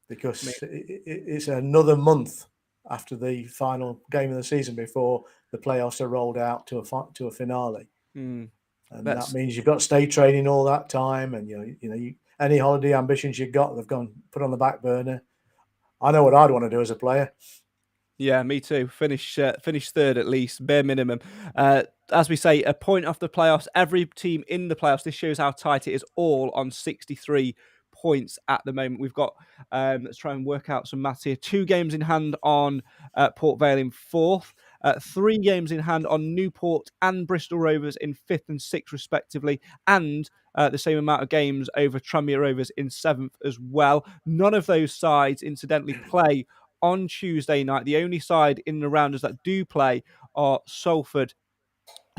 E: because it's another month after the final game of the season before the playoffs are rolled out to a finale, and that means you've got to stay training all that time, and any holiday ambitions you've got, they've gone put on the back burner. I know what I'd want to do as a player.
A: Yeah, me too. Finish third at least, bare minimum. As we say, a point off the playoffs. Every team in the playoffs. This shows how tight it is. All on 63 points at the moment. We've got. Let's try and work out some maths here. 2 games in hand on Port Vale in 4th. 3 games in hand on Newport and Bristol Rovers in 5th and 6th respectively, and the same amount of games over Tranmere Rovers in 7th as well. None of those sides, incidentally, play on Tuesday night. The only side in the rounders that do play are Salford,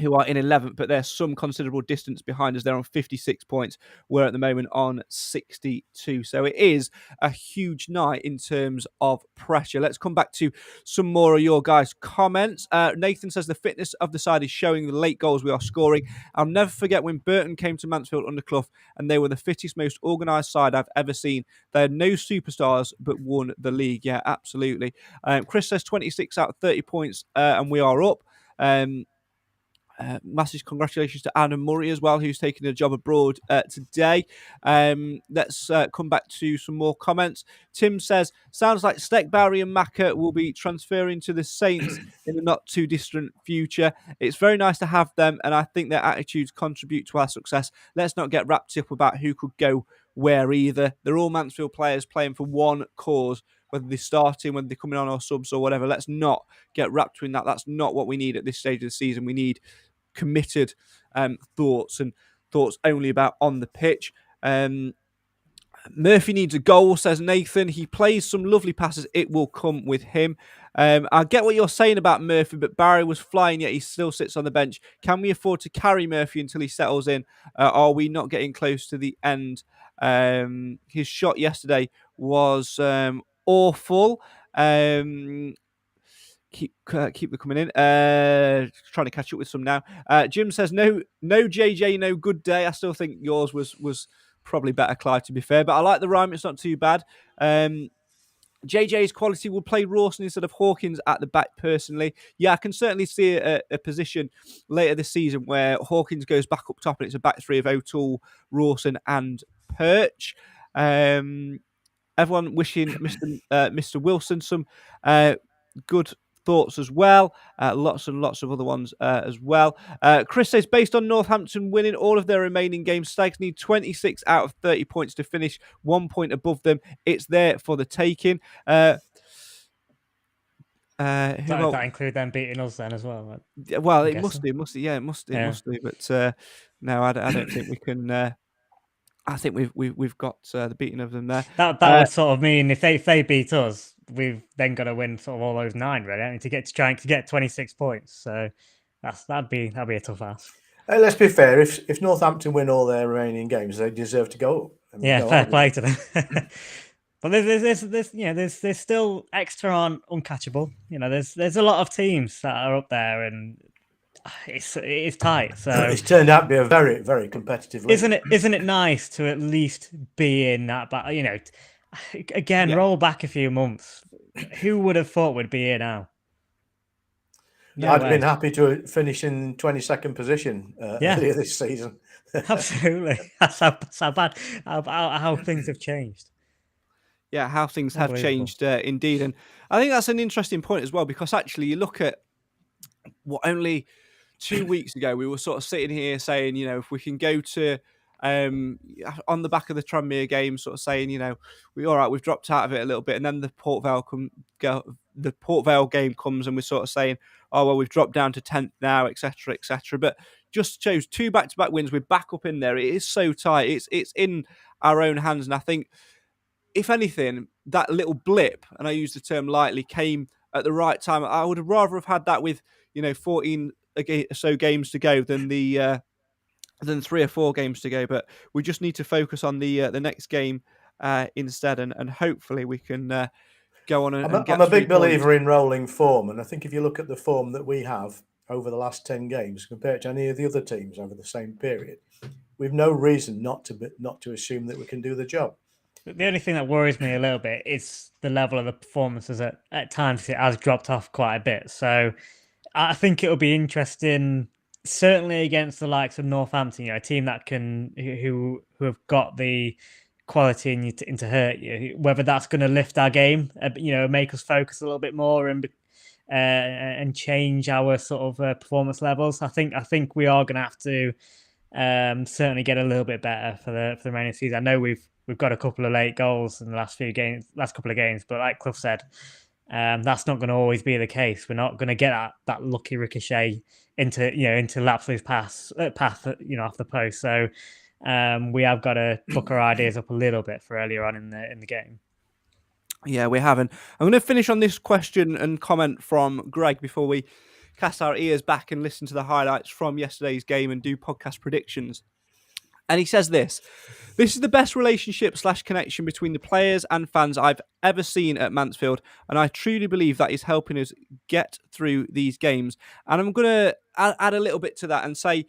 A: who are in 11th, but they're some considerable distance behind us. They're on 56 points. We're at the moment on 62. So it is a huge night in terms of pressure. Let's come back to some more of your guys' comments. Nathan says the fitness of the side is showing the late goals we are scoring. I'll never forget when Burton came to Mansfield under Clough and they were the fittest, most organised side I've ever seen. They had no superstars but won the league. Yeah, absolutely. Chris says 26 out of 30 points and we are up. Massive congratulations to Adam Murray as well, who's taking a job abroad today. Let's come back to some more comments. Tim says, sounds like Steck, Barry and Macca will be transferring to the Saints in the not too distant future. It's very nice to have them, and I think their attitudes contribute to our success. Let's not get wrapped up about who could go where either. They're all Mansfield players playing for one cause, whether they're starting, whether they're coming on or subs or whatever. Let's not get wrapped up in that. That's not what we need at this stage of the season. We need committed thoughts and thoughts only about on the pitch. Murphy needs a goal, says Nathan. He plays some lovely passes. It will come with him. I get what you're saying about Murphy, but Barry was flying, yet he still sits on the bench. Can we afford to carry Murphy until he settles in? Are we not getting close to the end? His shot yesterday was awful. Keep them coming in. Trying to catch up with some now. Jim says no JJ, no good day. I still think yours was probably better, Clive, to be fair. But I like the rhyme. It's not too bad. JJ's quality will play Rawson instead of Hawkins at the back, personally. Yeah, I can certainly see a position later this season where Hawkins goes back up top and it's a back 3 of O'Toole, Rawson and Perch. Everyone wishing Mr. Wilson some good thoughts as well. Lots and lots of other ones as well. Chris says, based on Northampton winning all of their remaining games, Stags need 26 out of 30 points to finish 1 point above them. It's there for the taking.
D: That include them beating us then as well?
A: Well, it must do. It must do. But no, I don't think we can. I think we've got the beating of them there.
D: That would sort of mean if they beat us, we've then got to win sort of all those 9, really, to try and get 26 points. So that'd be a tough ask.
E: Let's be fair. If Northampton win all their remaining games, they deserve to go up. I mean,
D: Yeah,
E: no
D: fair play
E: argument.
D: to them. But there's still Exeter aren't uncatchable. There's a lot of teams that are up there, and it is tight. So
E: It's turned out to be a very, very competitive league.
D: isn't it nice to at least be in that? But again,
A: Yeah.
D: roll back a few months. Who would have thought we'd be here now? No
E: I'd
D: way.
E: have been happy to finish in 22nd position
D: Yeah.
E: earlier this season.
D: Absolutely. That's how bad how things have changed.
A: Yeah, how things have
D: Unbelievable.
A: changed indeed. And I think that's an interesting point as well, because actually you look at what only 2 weeks ago we were sort of sitting here saying, if we can go to on the back of the Tranmere game, sort of saying, we've dropped out of it a little bit, and then the Port Vale game comes, and we're sort of saying, oh well, we've dropped down to 10th now, etc., etc. But just shows 2 back-to-back wins. We're back up in there. It is so tight. It's in our own hands, and I think, if anything, that little blip, and I use the term lightly, came at the right time. I would have rather have had that with 14 or so games to go than 3 or 4 games to go. But we just need to focus on the next game instead, and hopefully we can go on and get
E: I'm a
A: 3
E: big believer
A: points.
E: in rolling form, and I think if you look at the form that we have over the last 10 games compared to any of the other teams over the same period, we've no reason not to assume that we can do the job.
D: The only thing that worries me a little bit is the level of the performances. At times it has dropped off quite a bit. So I think it'll be interesting, certainly against the likes of Northampton, a team that who have got the quality in to hurt you. Whether that's going to lift our game, make us focus a little bit more and change our sort of performance levels. I think we are going to have to certainly get a little bit better for the remaining season. I know we've got a couple of late goals in the last couple of games, but like Clough said, that's not going to always be the case. We're not going to get that lucky ricochet into Lapslie's path, off the post. So we have got to book our ideas up a little bit for earlier on in the game.
A: Yeah, we haven't. I'm going to finish on this question and comment from Greg before we cast our ears back and listen to the highlights from yesterday's game and do podcast predictions. And he says this is the best relationship / connection between the players and fans I've ever seen at Mansfield. And I truly believe that is helping us get through these games. And I'm going to add a little bit to that and say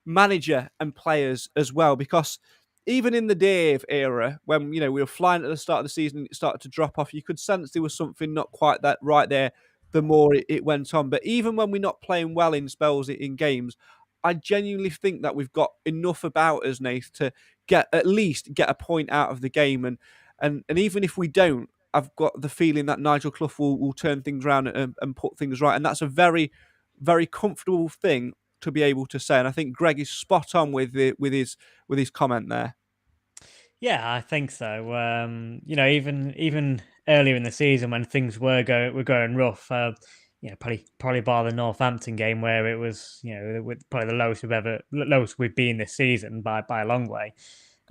A: manager and players as well, because even in the Dave era, when we were flying at the start of the season, it started to drop off. You could sense there was something not quite that right there the more it went on. But even when we're not playing well in spells in games, I genuinely think that we've got enough about us, Nath, to at least get a point out of the game. And even if we don't, I've got the feeling that Nigel Clough will turn things around and put things right. And that's a very, very comfortable thing to be able to say. And I think Greg is spot on with his comment there.
D: Yeah, I think so. Even earlier in the season when things were going rough, probably bar the Northampton game where it was, probably the lowest we've been this season by a long way.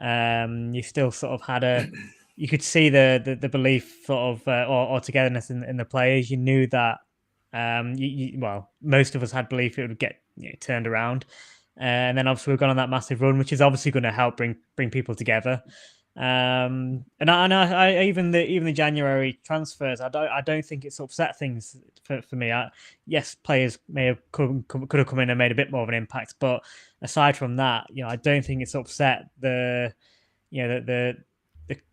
D: You still sort of had you could see the belief sort of or togetherness in the players. You knew that, most of us had belief it would get turned around. And then obviously we've gone on that massive run, which is obviously going to help bring people together. And I even the January transfers, I don't think it's upset things for me. Yes, players may have could have come in and made a bit more of an impact, but aside from that, I don't think it's upset the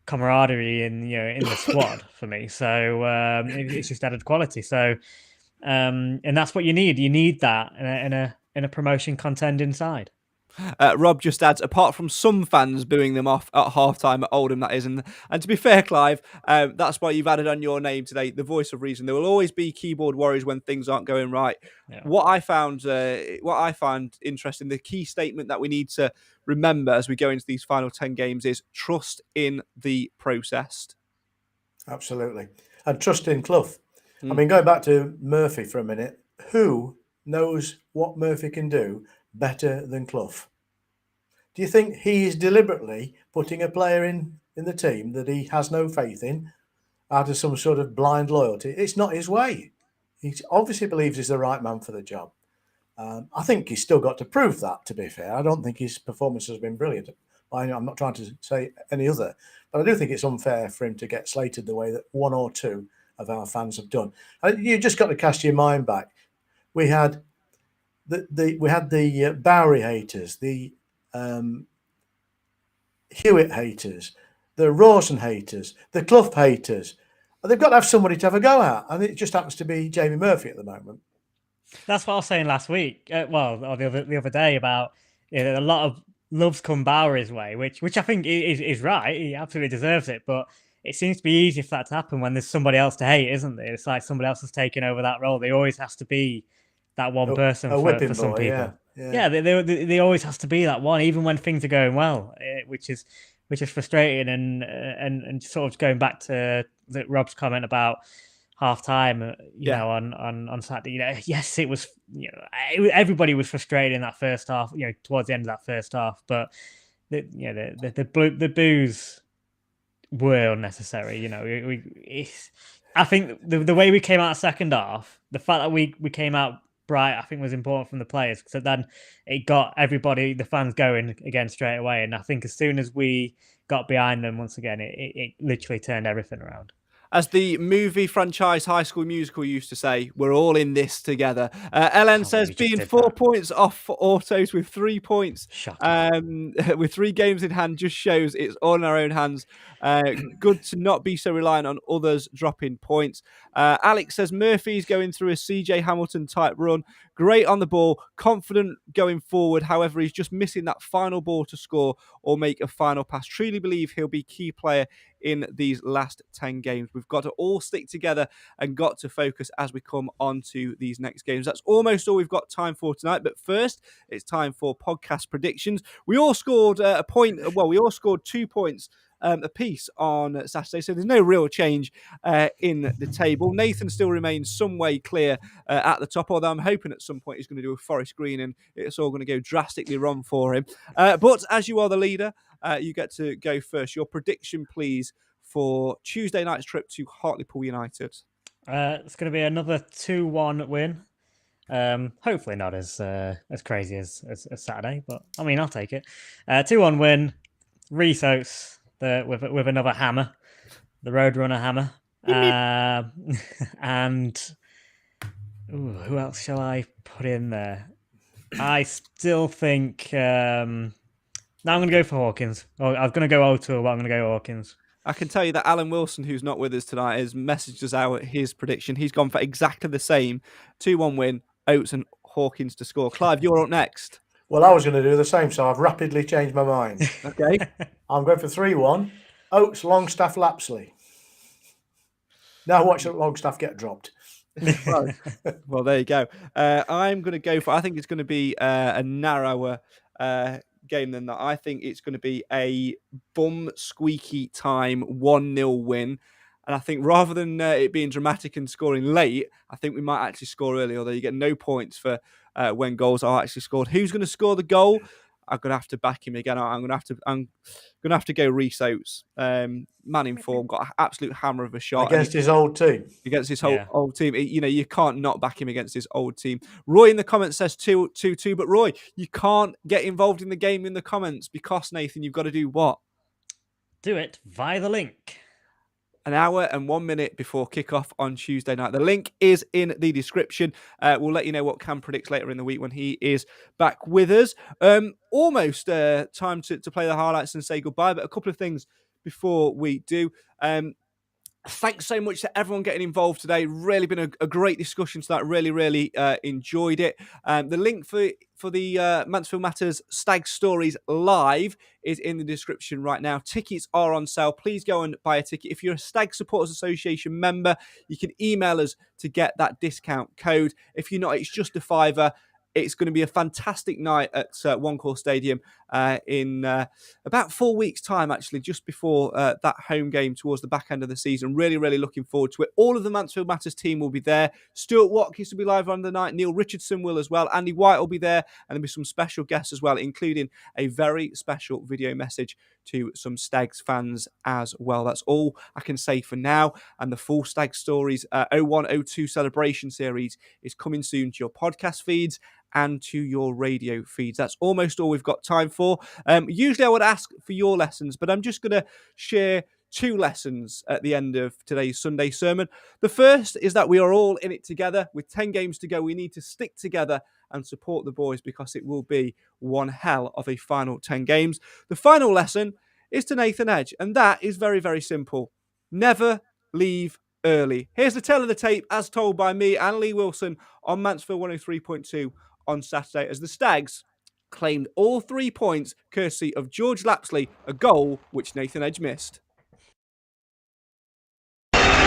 D: camaraderie in the squad for me. So it's just added quality. So and that's what you need. You need that in a promotion contending side.
A: Rob just adds, apart from some fans booing them off at half-time at Oldham, that is. And to be fair, Clive, that's why you've added on your name today, the voice of reason. There will always be keyboard warriors when things aren't going right. Yeah. What I found interesting, the key statement that we need to remember as we go into these final 10 games is trust in the process.
E: Absolutely. And trust in Clough. I mean, going back to Murphy for a minute, who knows what Murphy can do better than Clough? Do you think he is deliberately putting a player in the team that he has no faith in out of some sort of blind loyalty? It's not his way. He obviously believes he's the right man for the job. I think he's still got to prove that, to be fair. I don't think his performance has been brilliant. I'm not trying to say any other, but I do think it's unfair for him to get slated the way that one or two of our fans have done. You just got to cast your mind back. We had the Bowery haters, the Hewitt haters, the Rawson haters, the Clough haters. They've got to have somebody to have a go at, and it just happens to be Jamie Murphy at the moment.
D: That's what I was saying last week. Or the other day about a lot of loves come Bowery's way, which I think is right. He absolutely deserves it, but it seems to be easy for that to happen when there's somebody else to hate, isn't there? It's like somebody else has taken over that role. There always has to be that one person for some people. Yeah, they always has to be that one, even when things are going well, which is frustrating. And sort of going back to Rob's comment about half time, you know, on Saturday, you know, yes, it was, you know, everybody was frustrated in that first half, you know, towards the end of that first half, but the boos were unnecessary. You know, I think the way we came out second half, the fact that we came out bright, I think was important from the players, because then it got everybody, the fans, going again straight away. And I think as soon as we got behind them once again, it literally turned everything around.
A: As the movie franchise High School Musical used to say, we're all in this together. Ellen says being 4 points off for Autos with 3 points, with 3 games in hand, just shows it's all in our own hands. Good to not be so reliant on others dropping points. Alex says Murphy's going through a CJ Hamilton type run. Great on the ball, confident going forward. However, he's just missing that final ball to score or make a final pass. Truly believe he'll be key player in these last 10 games. We've got to all stick together and got to focus as we come on to these next games. That's almost all we've got time for tonight. But first, it's time for podcast predictions. We all scored a point. Well, we all scored 2 points a piece on Saturday, so there's no real change in the table. Nathan still remains some way clear at the top, although I'm hoping at some point he's going to do a Forest Green and it's all going to go drastically wrong for him. But as you are the leader, you get to go first. Your prediction, please, for Tuesday night's trip to Hartlepool United.
D: It's going to be another 2-1 win. Hopefully not as crazy as Saturday, but I mean, I'll take it. 2-1 win. Reece Oates with another hammer, the Roadrunner hammer. And who else shall I put in there? I still think... now I'm going to go for Hawkins. I was going to go O'Toole, but I'm going to go Hawkins.
A: I can tell you that Alan Wilson, who's not with us tonight, has messaged us out his prediction. He's gone for exactly the same. 2-1 win, Oates and Hawkins to score. Clive, you're up next.
E: Well, I was going to do the same, so I've rapidly changed my mind.
A: Okay.
E: I'm going for 3-1. Oates, Longstaff, Lapslie. Now watch Longstaff get dropped.
A: Well, there you go. I'm going to go for, I think it's going to be a narrower game than that. I think it's going to be a bum squeaky time 1-0 win. And I think rather than it being dramatic and scoring late, I think we might actually score early, although you get no points for when goals are actually scored. Who's going to score the goal? I'm going to have to back him again. I'm going to have to go Reece Oates. Man in form, got an absolute hammer of a shot.
E: Against his old team.
A: Against his old team. You know, you can't not back him against his old team. Roy in the comments says 2-2, but Roy, you can't get involved in the game in the comments because, Nathan, you've got to do what?
D: Do it via the link.
A: An hour and 1 minute before kickoff on Tuesday night. The link is in the description. We'll let you know what Cam predicts later in the week when he is back with us. Almost time to play the highlights and say goodbye, but a couple of things before we do. Thanks so much to everyone getting involved today. Really been a great discussion tonight. Really enjoyed it. The link for the Mansfield Matters Stag Stories Live is in the description right now. Tickets are on sale. Please go and buy a ticket. If you're a Stag Supporters Association member, you can email us to get that discount code. If you're not, it's just a £5. It's going to be a fantastic night at One Call Stadium in about 4 weeks' time, actually, just before that home game towards the back end of the season. Really looking forward to it. All of the Mansfield Matters team will be there. Stuart Watkins will be live on the night. Neil Richardson will as well. Andy White will be there. And there'll be some special guests as well, including a very special video message to some Stags fans as well. That's all I can say for now. And the full Stag Stories 01-02 celebration series is coming soon to your podcast feeds and to your radio feeds. That's almost all we've got time for. Usually I would ask for your lessons, but I'm just going to share 2 lessons at the end of today's Sunday sermon. The first is that we are all in it together. With 10 games to go, we need to stick together and support the boys because it will be one hell of a final 10 games. The final lesson is to Nathan Edge, and that is very, very simple. Never leave early. Here's the tale of the tape as told by me and Lee Wilson on Mansfield 103.2 on Saturday as the Stags claimed all 3 points courtesy of Geroge Lapslie, a goal which Nathan Edge missed.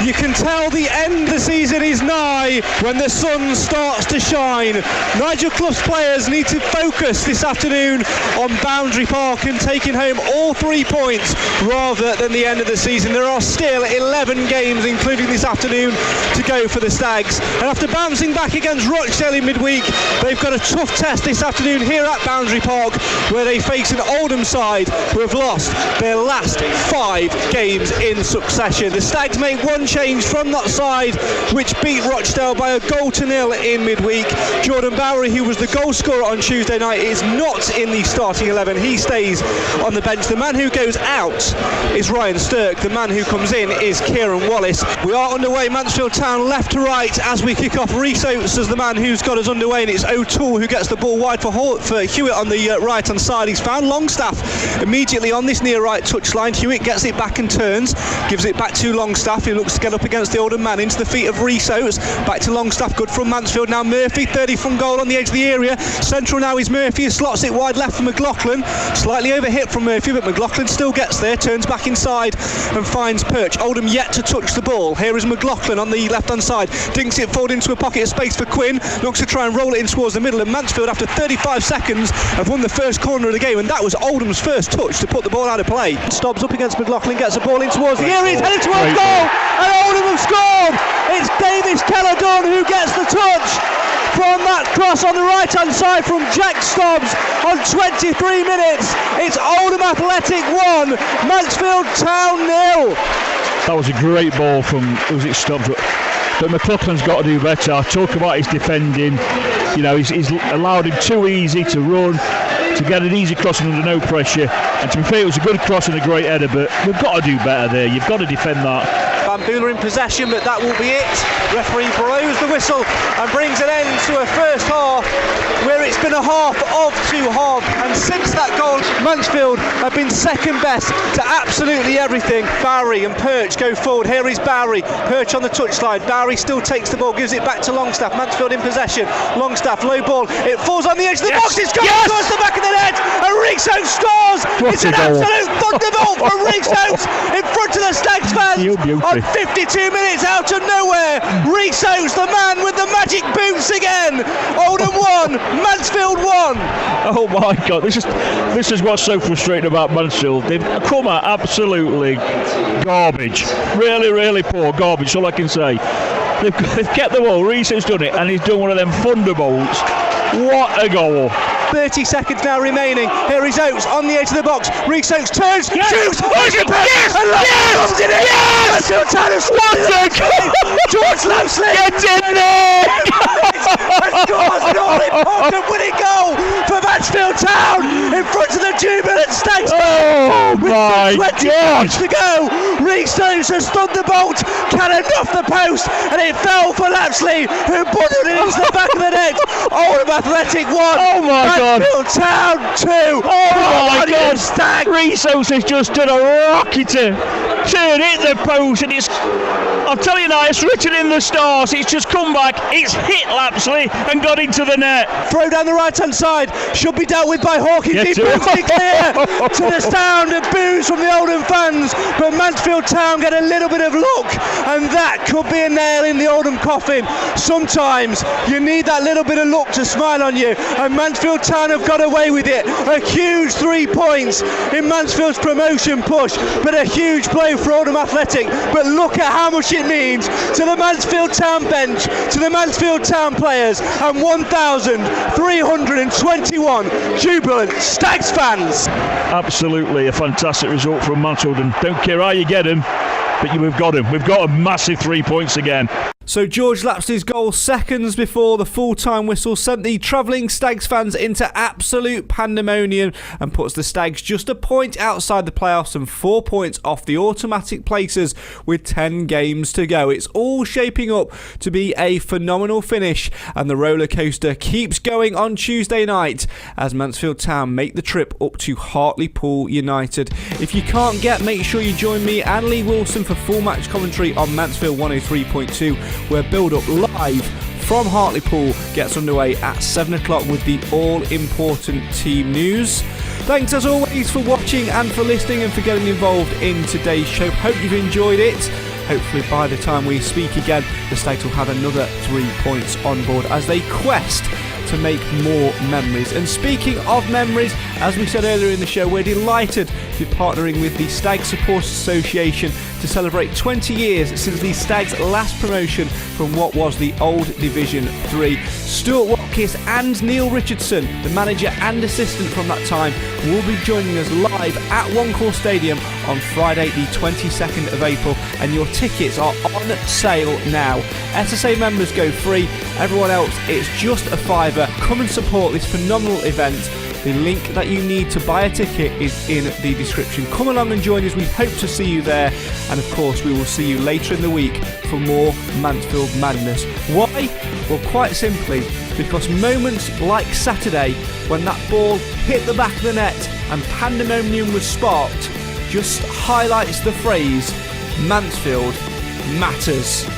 B: You can tell the end of the season is nigh when the sun starts to shine. Nigel Clough's players need to focus this afternoon on Boundary Park and taking home all 3 points rather than the end of the season. There are still 11 games, including this afternoon, to go for the Stags. And after bouncing back against Rochdale in midweek, they've got a tough test this afternoon here at Boundary Park, where they face an Oldham side who have lost their last 5 games in succession. The Stags make one change from that side, which beat Rochdale by 1-0 in midweek. Jordan Bowery, who was the goal scorer on Tuesday night, is not in the starting 11. He stays on the bench. The man who goes out is Ryan Stirk. The man who comes in is Kieran Wallace. We are underway. Mansfield Town left to right as we kick off. Rhys Oates is the man who's got us underway, and it's O'Toole who gets the ball wide for Hewitt on the right hand side. He's found Longstaff immediately on this near right touchline. Hewitt gets it back and turns, gives it back to Longstaff, who looks to get up against the Oldham man into the feet of Rhys Oates. Back to Longstaff, good from Mansfield. Now Murphy, 30 from goal on the edge of the area. Central now is Murphy, who slots it wide left for McLaughlin. Slightly overhit from Murphy, but McLaughlin still gets there, turns back inside and finds Perch. Oldham yet to touch the ball. Here is McLaughlin on the left hand side, dinks it forward into a pocket of space for Quinn, looks to try and roll it in towards the middle, and Mansfield after 35 seconds have won the first corner of the game, and that was Oldham's first touch to put the ball out of play. Stops up against McLaughlin, gets the ball in towards the area, he's headed towards goal, and Oldham have scored. It's Davis Kelladon who gets the touch from that cross on the right hand side from Jack Stobbs on 23 minutes. It's Oldham Athletic 1, Mansfield Town 0.
C: That was a great ball from Stobbs, but McLaughlin's got to do better. I talk about his defending. You know, he's allowed him too easy to run, to get an easy crossing under no pressure, and to be fair, it was a good cross and a great header, but we've got to do better there. You've got to defend that.
B: Bambula in possession, but that will be it. Referee blows the whistle and brings an end to a first half where it's been a half of 2 halves, and since that goal Mansfield have been second best to absolutely everything. Bowery and Perch go forward. Here is Bowery, Perch on the touchline. Bowery still takes the ball, gives it back to Longstaff. Mansfield in possession. Longstaff, low ball, it falls on the edge of the box, it's gone towards the back of the net, and Rhys Oates scores. It's an absolute thunderbolt from Rhys Oates in front of the Stags fans on 52 minutes out of nowhere. Rhys Oates, the man with the magic boots again. Oldham 1, Mansfield 1.
C: Oh my God, this is what's so frustrating about Mansfield. They've come out absolutely garbage, really, really poor garbage. All I can say. They've kept the ball. Rhys has done it, and he's done one of them thunderbolts. What a goal!
B: 30 seconds now remaining. Here is Oates on the edge of the box. Rhys Oates turns, shoots, and comes in it. Yes! What a goal! Geroge Lapslie gets in there! And scores an all-important winning goal for Mansfield Town in front of the jubilant Stags.
C: Oh my God!
B: 20 minutes to go. Rhys Oates has thunderbolt, cannoned off the post, and it fell for Lapslie, who bundled it into the back of the net. Oldham Athletic 1.
C: Oh my God!
B: Mansfield Town 2.
C: Oh my God!
B: Stag.
C: Rhys Oates has just done a rocketer. Turn hit the post, and it's. I'll tell you now, it's written in the stars. It's just come back. It's hit Lapslie and got into the net.
B: Throw down the right hand side. Should be dealt with by Hawkins. He moves it clear to the sound of boos from the Oldham fans. But Mansfield Town get a little bit of luck, and that could be a nail in the Oldham coffin. Sometimes you need that little bit of luck to smile on you, and Mansfield Town have got away with it. A huge 3 points in Mansfield's promotion push, but a huge blow for Oldham Athletic. But look at how much it means to the Mansfield Town bench, to the Mansfield Town players, and 1,321 jubilant Stags fans.
C: Absolutely a fantastic result from Mansfield, and don't care how you get them, but we've got them. We've got a massive 3 points again.
A: So Geroge Lapslie's goal seconds before the full-time whistle sent the travelling Stags fans into absolute pandemonium and puts the Stags just a point outside the playoffs and 4 points off the automatic places with 10 games to go. It's all shaping up to be a phenomenal finish, and the roller coaster keeps going on Tuesday night as Mansfield Town make the trip up to Hartlepool United. If you can't get, make sure you join me and Lee Wilson for full match commentary on Mansfield 103.2, where Build Up Live from Hartlepool gets underway at 7 o'clock with the all-important team news. Thanks as always for watching and for listening and for getting involved in today's show. Hope you've enjoyed it. Hopefully by the time we speak again, the Stags will have another 3 points on board as they quest to make more memories. And speaking of memories, as we said earlier in the show, we're delighted to be partnering with the Stag Supporters Association to celebrate 20 years since the Stags' last promotion from what was the old Division 3. Stuart Watkins and Neil Richardson, the manager and assistant from that time, will be joining us live at One Call Stadium on Friday the 22nd of April, and your tickets are on sale now. SSA members go free, everyone else it's just a £5. Come and support this phenomenal event. The link that you need to buy a ticket is in the description. Come along and join us. We hope to see you there. And of course, we will see you later in the week for more Mansfield madness. Why? Well, quite simply, because moments like Saturday, when that ball hit the back of the net and pandemonium was sparked, just highlights the phrase, Mansfield matters.